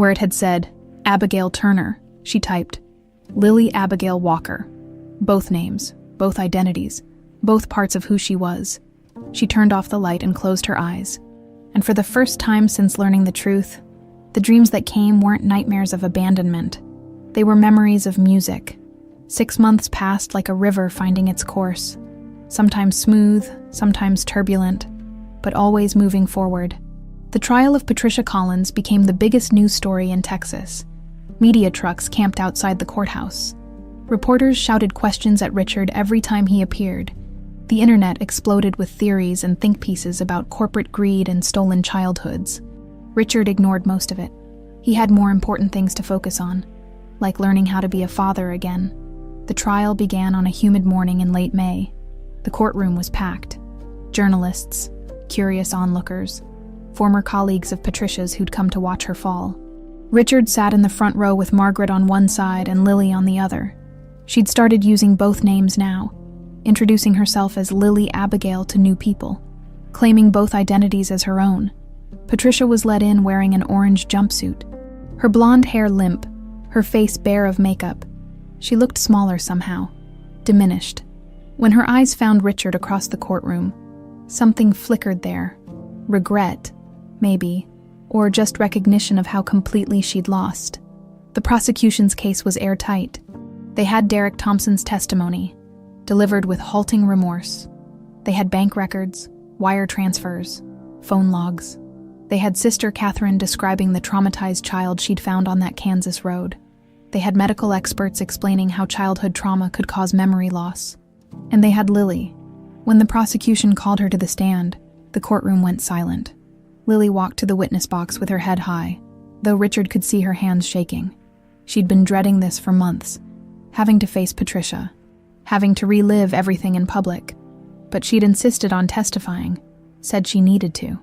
where it had said, Abigail Turner, she typed, Lily Abigail Walker. Both names, both identities, both parts of who she was. She turned off the light and closed her eyes. And for the first time since learning the truth, the dreams that came weren't nightmares of abandonment. They were memories of music. 6 months passed like a river finding its course, sometimes smooth, sometimes turbulent, but always moving forward. The trial of Patricia Collins became the biggest news story in Texas. Media trucks camped outside the courthouse. Reporters shouted questions at Richard every time he appeared. The internet exploded with theories and think pieces about corporate greed and stolen childhoods. Richard ignored most of it. He had more important things to focus on, like learning how to be a father again. The trial began on a humid morning in late May. The courtroom was packed. Journalists, curious onlookers, former colleagues of Patricia's who'd come to watch her fall. Richard sat in the front row with Margaret on one side and Lily on the other. She'd started using both names now, introducing herself as Lily Abigail to new people, claiming both identities as her own. Patricia was led in wearing an orange jumpsuit, her blonde hair limp, her face bare of makeup. She looked smaller somehow, diminished. When her eyes found Richard across the courtroom, something flickered there. Regret, maybe, or just recognition of how completely she'd lost. The prosecution's case was airtight. They had Derek Thompson's testimony, delivered with halting remorse. They had bank records, wire transfers, phone logs. They had Sister Catherine describing the traumatized child she'd found on that Kansas road. They had medical experts explaining how childhood trauma could cause memory loss. And they had Lily. When the prosecution called her to the stand, the courtroom went silent. Lily walked to the witness box with her head high, though Richard could see her hands shaking. She'd been dreading this for months, having to face Patricia, having to relive everything in public. But she'd insisted on testifying, said she needed to.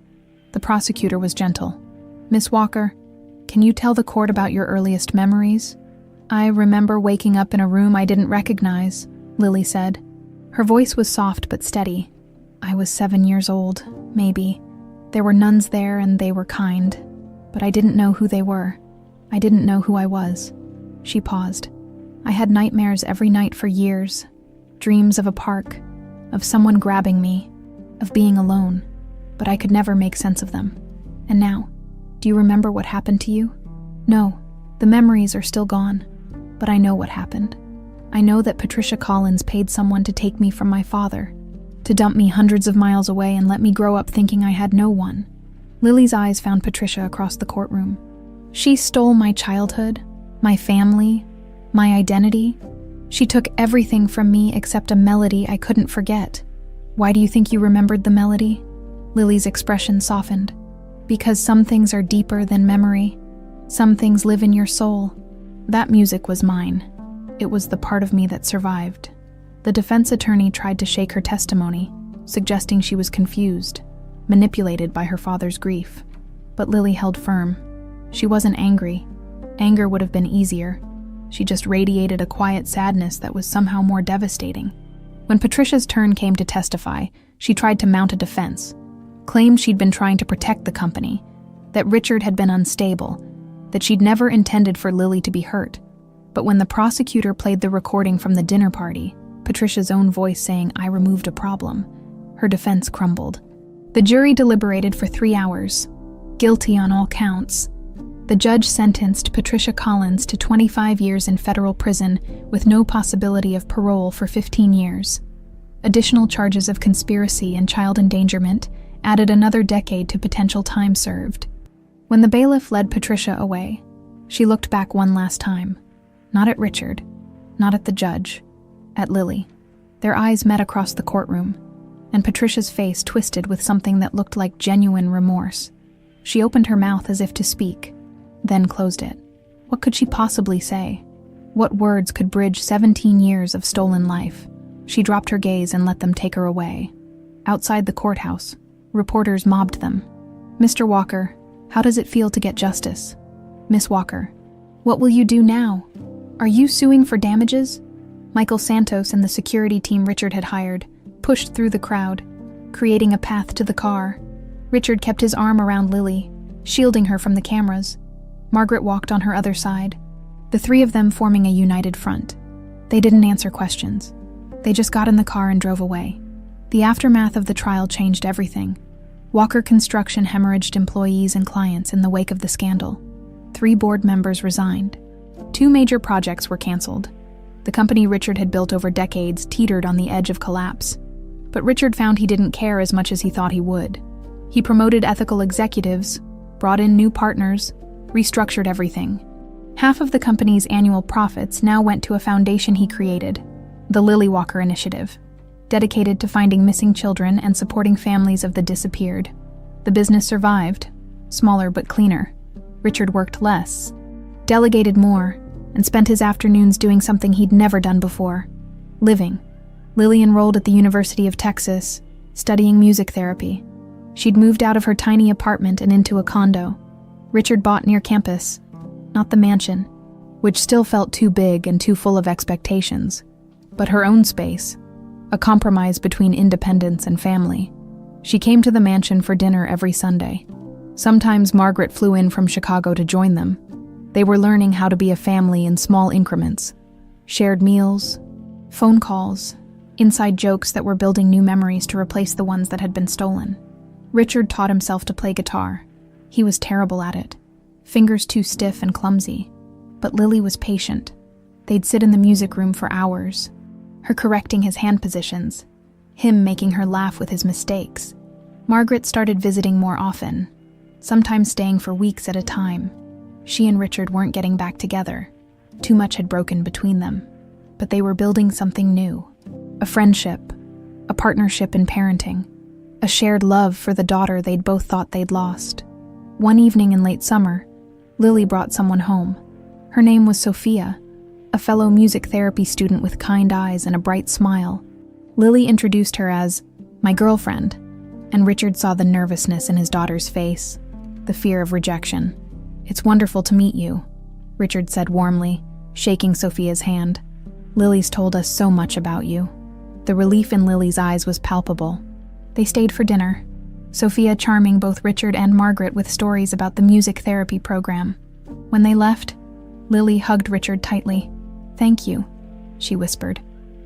The prosecutor was gentle. Miss Walker, can you tell the court about your earliest memories? I remember waking up in a room I didn't recognize, Lily said. Her voice was soft but steady. I was 7 years old, maybe. There were nuns there and they were kind, but I didn't know who they were. I didn't know who I was. She paused. I had nightmares every night for years. Dreams of a park, of someone grabbing me, of being alone, but I could never make sense of them. And now, do you remember what happened to you? No, the memories are still gone, but I know what happened. I know that Patricia Collins paid someone to take me from my father, to dump me hundreds of miles away and let me grow up thinking I had no one. Lily's eyes found Patricia across the courtroom. She stole my childhood, my family, my identity. She took everything from me except a melody I couldn't forget. Why do you think you remembered the melody? Lily's expression softened. Because some things are deeper than memory. Some things live in your soul. That music was mine. It was the part of me that survived. The defense attorney tried to shake her testimony, suggesting she was confused, manipulated by her father's grief. But Lily held firm. She wasn't angry. Anger would have been easier. She just radiated a quiet sadness that was somehow more devastating. When Patricia's turn came to testify, she tried to mount a defense, claimed she'd been trying to protect the company, that Richard had been unstable, that she'd never intended for Lily to be hurt. But when the prosecutor played the recording from the dinner party, Patricia's own voice saying, "I removed a problem," her defense crumbled. The jury deliberated for 3 hours, guilty on all counts. The judge sentenced Patricia Collins to 25 years in federal prison with no possibility of parole for 15 years. Additional charges of conspiracy and child endangerment added another decade to potential time served. When the bailiff led Patricia away, she looked back one last time. Not at Richard, not at the judge, at Lily. Their eyes met across the courtroom, and Patricia's face twisted with something that looked like genuine remorse. She opened her mouth as if to speak, then closed it. What could she possibly say? What words could bridge 17 years of stolen life? She dropped her gaze and let them take her away. Outside the courthouse, reporters mobbed them. "Mr. Walker, how does it feel to get justice?" "Miss Walker, what will you do now? Are you suing for damages?" Michael Santos and the security team Richard had hired pushed through the crowd, creating a path to the car. Richard kept his arm around Lily, shielding her from the cameras. Margaret walked on her other side, the three of them forming a united front. They didn't answer questions. They just got in the car and drove away. The aftermath of the trial changed everything. Walker Construction hemorrhaged employees and clients in the wake of the scandal. 3 board members resigned. 2 major projects were canceled. The company Richard had built over decades teetered on the edge of collapse. But Richard found he didn't care as much as he thought he would. He promoted ethical executives, brought in new partners, restructured everything. Half of the company's annual profits now went to a foundation he created, the Lily Walker Initiative, dedicated to finding missing children and supporting families of the disappeared. The business survived, smaller but cleaner. Richard worked less, delegated more, and spent his afternoons doing something he'd never done before: living. Lily enrolled at the University of Texas, studying music therapy. She'd moved out of her tiny apartment and into a condo Richard bought near campus, not the mansion, which still felt too big and too full of expectations, but her own space, a compromise between independence and family. She came to the mansion for dinner every Sunday. Sometimes Margaret flew in from Chicago to join them. They were learning how to be a family in small increments. Shared meals, phone calls, inside jokes that were building new memories to replace the ones that had been stolen. Richard taught himself to play guitar. He was terrible at it, fingers too stiff and clumsy. But Lily was patient. They'd sit in the music room for hours, her correcting his hand positions, him making her laugh with his mistakes. Margaret started visiting more often, sometimes staying for weeks at a time. She and Richard weren't getting back together. Too much had broken between them. But they were building something new. A friendship, a partnership in parenting, a shared love for the daughter they'd both thought they'd lost. One evening in late summer, Lily brought someone home. Her name was Sophia, a fellow music therapy student with kind eyes and a bright smile. Lily introduced her as my girlfriend, and Richard saw the nervousness in his daughter's face, the fear of rejection. "It's wonderful to meet you," Richard said warmly, shaking Sophia's hand. "Lily's told us so much about you." The relief in Lily's eyes was palpable. They stayed for dinner, Sophia charming both Richard and Margaret with stories about the music therapy program. When they left, Lily hugged Richard tightly. "Thank you," she whispered,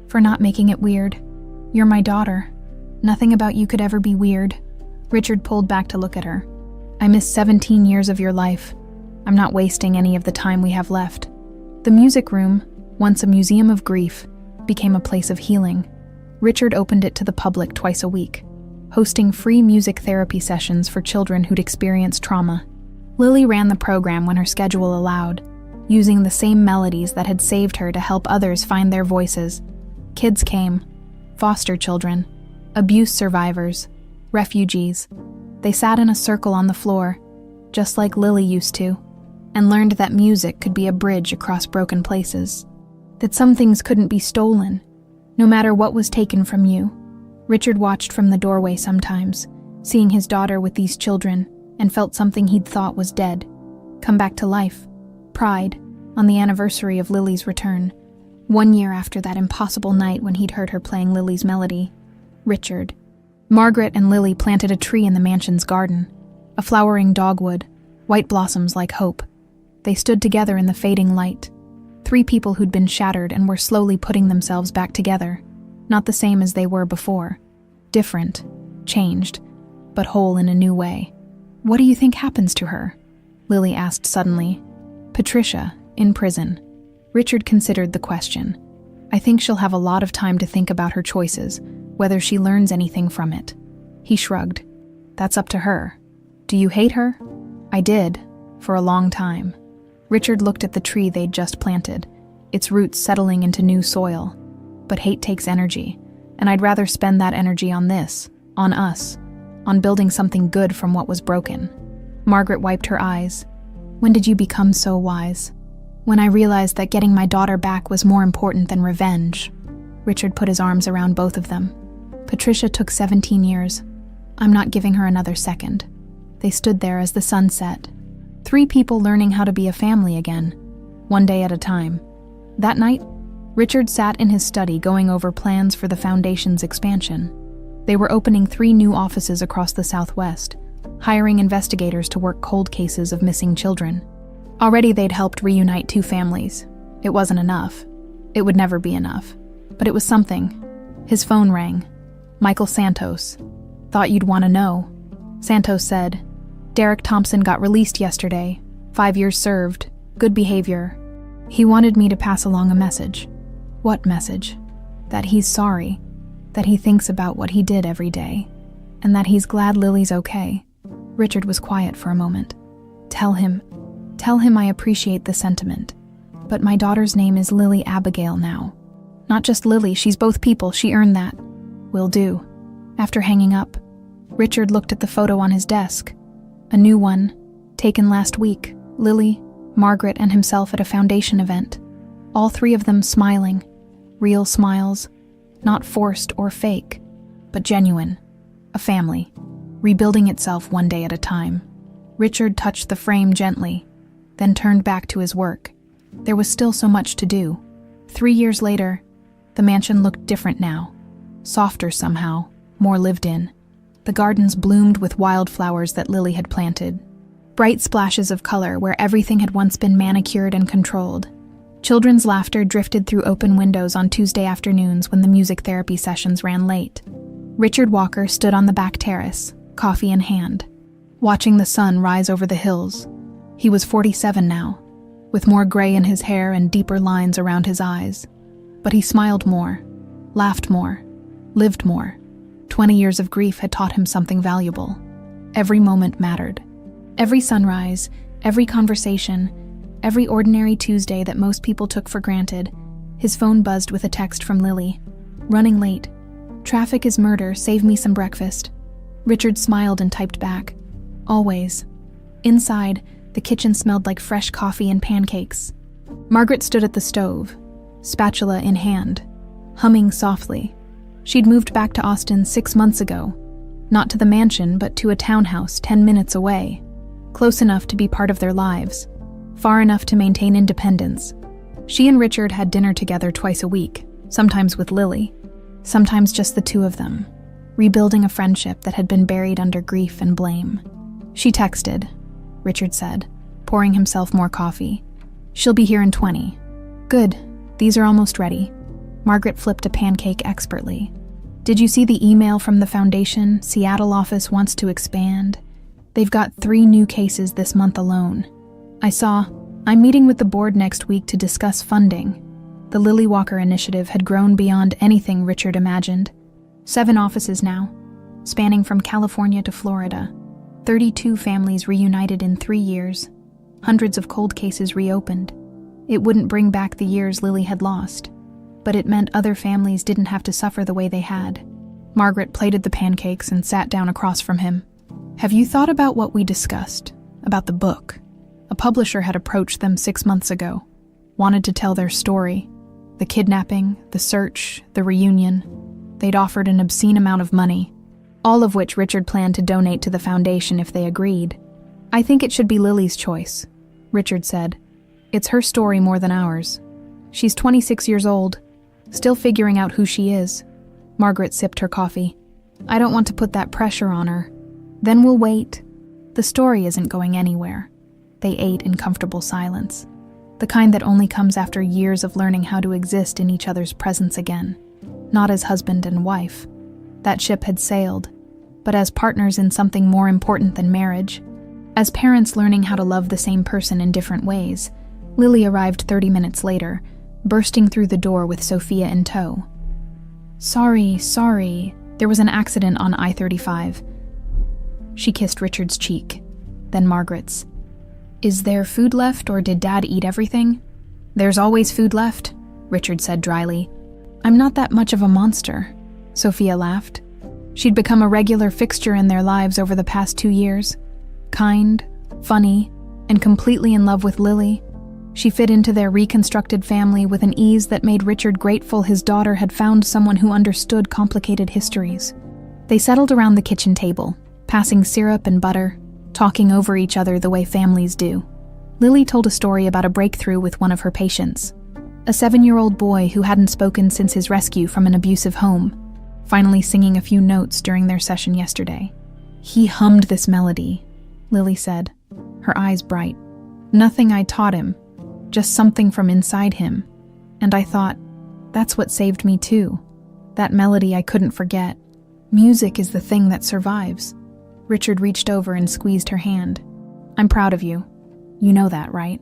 "for not making it weird. You're my daughter. Nothing about you could ever be weird." Richard pulled back to look at her. "I missed 17 years of your life. I'm not wasting any of the time we have left." The music room, once a museum of grief, became a place of healing. Richard opened it to the public twice a week, hosting free music therapy sessions for children who'd experienced trauma. Lily ran the program when her schedule allowed, using the same melodies that had saved her to help others find their voices. Kids came, foster children, abuse survivors, refugees. They sat in a circle on the floor, just like Lily used to, and learned that music could be a bridge across broken places, that some things couldn't be stolen, no matter what was taken from you. Richard watched from the doorway sometimes, seeing his daughter with these children, and felt something he'd thought was dead come back to life. Pride, on the anniversary of Lily's return, 1 year after that impossible night when he'd heard her playing Lily's melody. Richard. Margaret and Lily planted a tree in the mansion's garden, a flowering dogwood, white blossoms like hope. They stood together in the fading light, 3 people who'd been shattered and were slowly putting themselves back together, not the same as they were before, different, changed, but whole in a new way. "What do you think happens to her?" Lily asked suddenly. "Patricia, in prison." Richard considered the question. "I think she'll have a lot of time to think about her choices, whether she learns anything from it." He shrugged. "That's up to her. Do you hate her?" "I did, for a long time." Richard looked at the tree they'd just planted, its roots settling into new soil. "But hate takes energy, and I'd rather spend that energy on this, on us, on building something good from what was broken." Margaret wiped her eyes. "When did you become so wise?" "When I realized that getting my daughter back was more important than revenge." Richard put his arms around both of them. "Patricia took 17 years. I'm not giving her another second." They stood there as the sun set. 3 people learning how to be a family again, one day at a time. That night, Richard sat in his study going over plans for the foundation's expansion. They were opening 3 new offices across the Southwest, hiring investigators to work cold cases of missing children. Already they'd helped reunite 2 families. It wasn't enough. It would never be enough. But it was something. His phone rang. Michael Santos. "Thought you'd want to know." Santos said, "Derek Thompson got released yesterday. 5 years served. Good behavior. He wanted me to pass along a message." "What message?" "That he's sorry. That he thinks about what he did every day. And that he's glad Lily's okay." Richard was quiet for a moment. Tell him I appreciate the sentiment. But my daughter's name is Lily Abigail now. Not just Lily, she's both people, she earned that." "Will do." After hanging up, Richard looked at the photo on his desk. A new one, taken last week. Lily, Margaret, and himself at a foundation event. All 3 of them smiling. Real smiles. Not forced or fake, but genuine. A family, rebuilding itself one day at a time. Richard touched the frame gently, then turned back to his work. There was still so much to do. 3 years later, the mansion looked different now. Softer somehow, more lived in. The gardens bloomed with wildflowers that Lily had planted. Bright splashes of color where everything had once been manicured and controlled. Children's laughter drifted through open windows on Tuesday afternoons when the music therapy sessions ran late. Richard Walker stood on the back terrace, coffee in hand, watching the sun rise over the hills. He was 47 now, with more gray in his hair and deeper lines around his eyes. But he smiled more, laughed more, lived more. 20 years of grief had taught him something valuable. Every moment mattered. Every sunrise, every conversation, every ordinary Tuesday that most people took for granted. His phone buzzed with a text from Lily. "Running late. Traffic is murder, save me some breakfast." Richard smiled and typed back. "Always." Inside, the kitchen smelled like fresh coffee and pancakes. Margaret stood at the stove, spatula in hand, humming softly. She'd moved back to Austin 6 months ago, not to the mansion, but to a townhouse 10 minutes away, close enough to be part of their lives, far enough to maintain independence. She and Richard had dinner together twice a week, sometimes with Lily, sometimes just the 2 of them, rebuilding a friendship that had been buried under grief and blame. She texted, Richard said, pouring himself more coffee. "She'll be here in 20. "Good. These are almost ready." Margaret flipped a pancake expertly. "Did you see the email from the foundation? Seattle office wants to expand. They've got 3 new cases this month alone. I saw. I'm meeting with the board next week to discuss funding." The Lily Walker initiative had grown beyond anything Richard imagined. 7 offices now, spanning from California to Florida. 32 families reunited in 3 years. Hundreds of cold cases reopened. It wouldn't bring back the years Lily had lost, but it meant other families didn't have to suffer the way they had. Margaret plated the pancakes and sat down across from him. "Have you thought about what we discussed? About the book?" A publisher had approached them 6 months ago, wanted to tell their story. The kidnapping, the search, the reunion. They'd offered an obscene amount of money, all of which Richard planned to donate to the foundation if they agreed. "I think it should be Lily's choice," Richard said. "It's her story more than ours. She's 26 years old, still figuring out who she is." Margaret sipped her coffee. "I don't want to put that pressure on her. Then we'll wait. The story isn't going anywhere." They ate in comfortable silence, the kind that only comes after years of learning how to exist in each other's presence again, not as husband and wife. That ship had sailed, but as partners in something more important than marriage, as parents learning how to love the same person in different ways. Lily arrived 30 minutes later, bursting through the door with Sophia in tow. Sorry, there was an accident on I-35. She kissed Richard's cheek, then Margaret's. "Is there food left, or did Dad eat everything?" "There's always food left," Richard said dryly. "I'm not that much of a monster," Sophia laughed. She'd become a regular fixture in their lives over the past 2 years. Kind, funny, and completely in love with Lily. She fit into their reconstructed family with an ease that made Richard grateful his daughter had found someone who understood complicated histories. They settled around the kitchen table, passing syrup and butter, talking over each other the way families do. Lily told a story about a breakthrough with one of her patients, a 7-year-old boy who hadn't spoken since his rescue from an abusive home, finally singing a few notes during their session yesterday. "He hummed this melody," Lily said, her eyes bright. Nothing I taught him, just something from inside him. And I thought, that's what saved me too. That melody I couldn't forget. Music is the thing that survives. Richard reached over and squeezed her hand. I'm proud of you. You know that, right?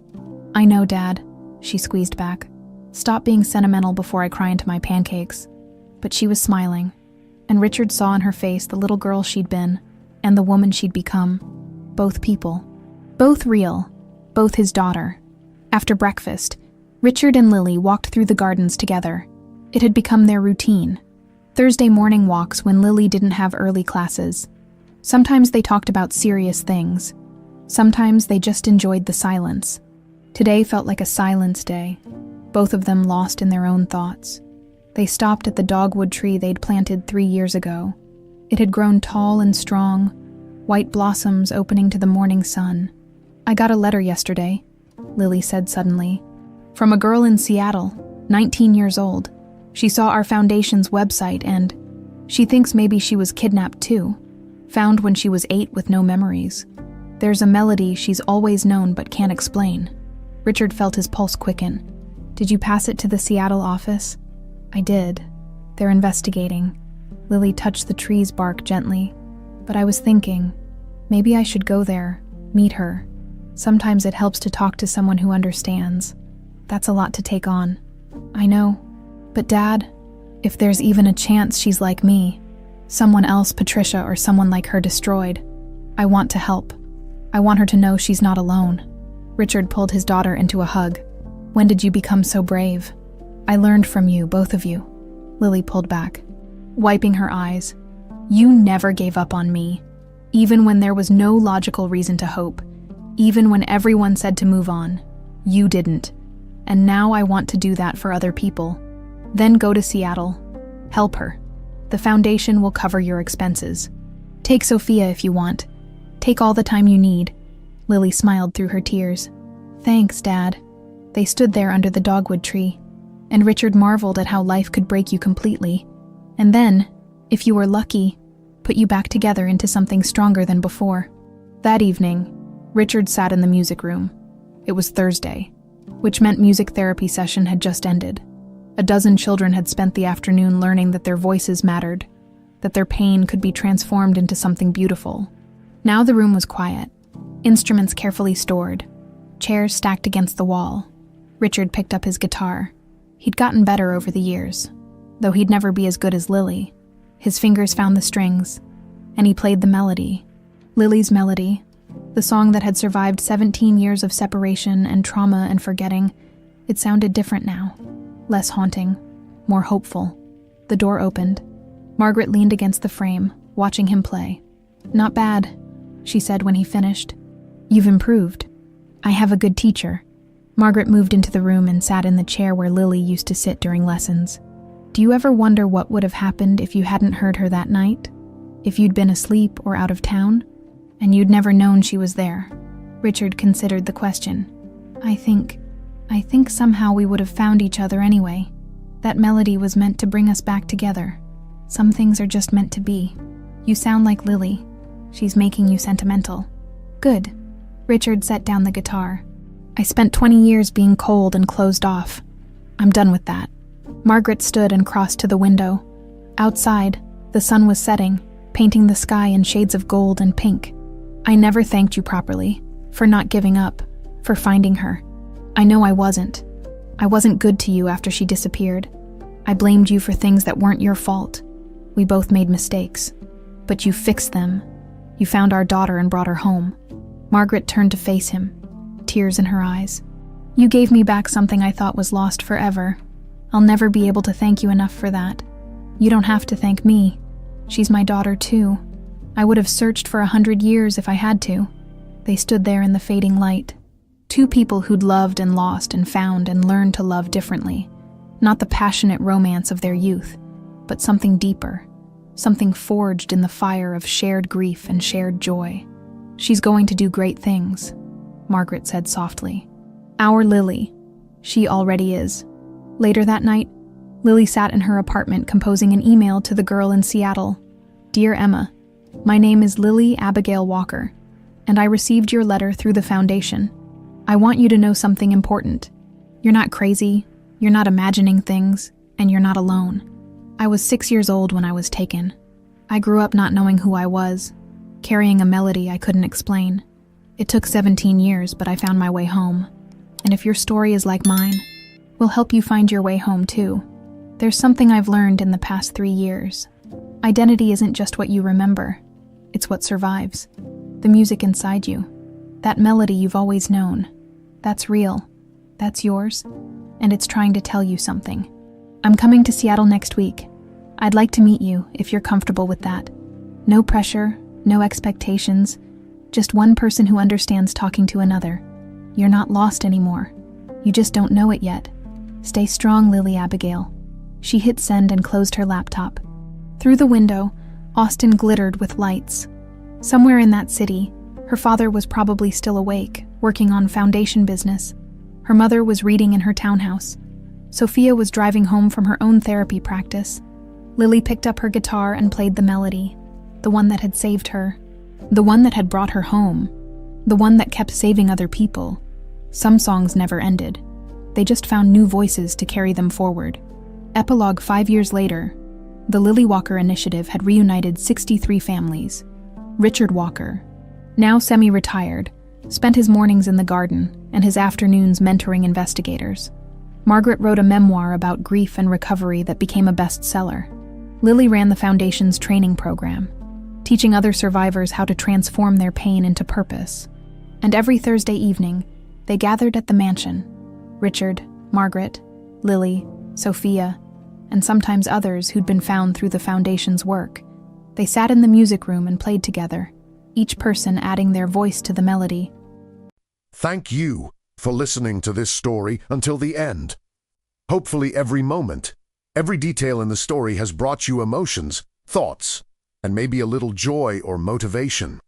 I know, Dad, she squeezed back. Stop being sentimental before I cry into my pancakes. But she was smiling, and Richard saw in her face the little girl she'd been and the woman she'd become. Both people. Both real. Both his daughter. After breakfast, Richard and Lily walked through the gardens together. It had become their routine. Thursday morning walks when Lily didn't have early classes. Sometimes they talked about serious things. Sometimes they just enjoyed the silence. Today felt like a silence day, both of them lost in their own thoughts. They stopped at the dogwood tree they'd planted 3 years ago. It had grown tall and strong, white blossoms opening to the morning sun. I got a letter yesterday, Lily said suddenly, from a girl in Seattle, 19 years old. She saw our foundation's website and she thinks maybe she was kidnapped too, found when she was 8 with no memories. There's a melody she's always known but can't explain. Richard felt his pulse quicken. Did you pass it to the Seattle office? I did. They're investigating. Lily touched the tree's bark gently. But I was thinking, maybe I should go there, meet her. Sometimes it helps to talk to someone who understands. That's a lot to take on. I know. But Dad, if there's even a chance she's like me, someone else, Patricia, or someone like her destroyed, I want to help. I want her to know she's not alone. Richard pulled his daughter into a hug. When did you become so brave? I learned from you, both of you. Lily pulled back, wiping her eyes. You never gave up on me, even when there was no logical reason to hope, even when everyone said to move on. You didn't. And now I want to do that for other people. Then go to Seattle. Help her. The foundation will cover your expenses. Take Sophia if you want. Take all the time you need. Lily smiled through her tears. Thanks, Dad. They stood there under the dogwood tree, and Richard marveled at how life could break you completely, and then, if you were lucky, put you back together into something stronger than before. That evening, Richard sat in the music room. It was Thursday, which meant music therapy session had just ended. A dozen children had spent the afternoon learning that their voices mattered, that their pain could be transformed into something beautiful. Now the room was quiet, instruments carefully stored, chairs stacked against the wall. Richard picked up his guitar. He'd gotten better over the years, though he'd never be as good as Lily. His fingers found the strings, and he played the melody. Lily's melody, the song that had survived 17 years of separation and trauma and forgetting. It sounded different now, less haunting, more hopeful. The door opened. Margaret leaned against the frame, watching him play. Not bad, she said when he finished. You've improved. I have a good teacher. Margaret moved into the room and sat in the chair where Lily used to sit during lessons. Do you ever wonder what would have happened if you hadn't heard her that night? If you'd been asleep or out of town? And you'd never known she was there? Richard considered the question. I think somehow we would have found each other anyway. That melody was meant to bring us back together. Some things are just meant to be. You sound like Lily. She's making you sentimental. Good. Richard set down the guitar. I spent 20 years being cold and closed off. I'm done with that. Margaret stood and crossed to the window. Outside, the sun was setting, painting the sky in shades of gold and pink. I never thanked you properly, for not giving up, for finding her. I know I wasn't. I wasn't good to you after she disappeared. I blamed you for things that weren't your fault. We both made mistakes. But you fixed them. You found our daughter and brought her home. Margaret turned to face him, tears in her eyes. You gave me back something I thought was lost forever. I'll never be able to thank you enough for that. You don't have to thank me. She's my daughter too. I would have searched for 100 years if I had to. They stood there in the fading light. Two people who'd loved and lost and found and learned to love differently. Not the passionate romance of their youth, but something deeper. Something forged in the fire of shared grief and shared joy. She's going to do great things, Margaret said softly. Our Lily. She already is. Later that night, Lily sat in her apartment composing an email to the girl in Seattle. Dear Emma, my name is Lily Abigail Walker, and I received your letter through the foundation. I want you to know something important. You're not crazy, you're not imagining things, and you're not alone. I was 6 years old when I was taken. I grew up not knowing who I was, carrying a melody I couldn't explain. It took 17 years, but I found my way home. And if your story is like mine, we'll help you find your way home too. There's something I've learned in the past 3 years. Identity isn't just what you remember, it's what survives. The music inside you, that melody you've always known, that's real, that's yours, and it's trying to tell you something. I'm coming to Seattle next week. I'd like to meet you if you're comfortable with that. No pressure, no expectations, just one person who understands talking to another. You're not lost anymore. You just don't know it yet. Stay strong, Lily Abigail. She hit send and closed her laptop. Through the window, Austin glittered with lights. Somewhere in that city, her father was probably still awake, working on foundation business. Her mother was reading in her townhouse. Sophia was driving home from her own therapy practice. Lily picked up her guitar and played the melody, the one that had saved her, the one that had brought her home, the one that kept saving other people. Some songs never ended. They just found new voices to carry them forward. Epilogue 5 years later, the Lily Walker Initiative had reunited 63 families. Richard Walker, now semi-retired, spent his mornings in the garden and his afternoons mentoring investigators. Margaret wrote a memoir about grief and recovery that became a bestseller. Lily ran the Foundation's training program, teaching other survivors how to transform their pain into purpose. And every Thursday evening, they gathered at the mansion. Richard, Margaret, Lily, Sophia, and sometimes others who'd been found through the Foundation's work. They sat in the music room and played together, each person adding their voice to the melody. Thank you for listening to this story until the end. Hopefully every moment, every detail in the story has brought you emotions, thoughts, and maybe a little joy or motivation.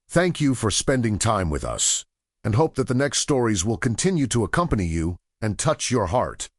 Thank you for spending time with us, and hope that the next stories will continue to accompany you and touch your heart.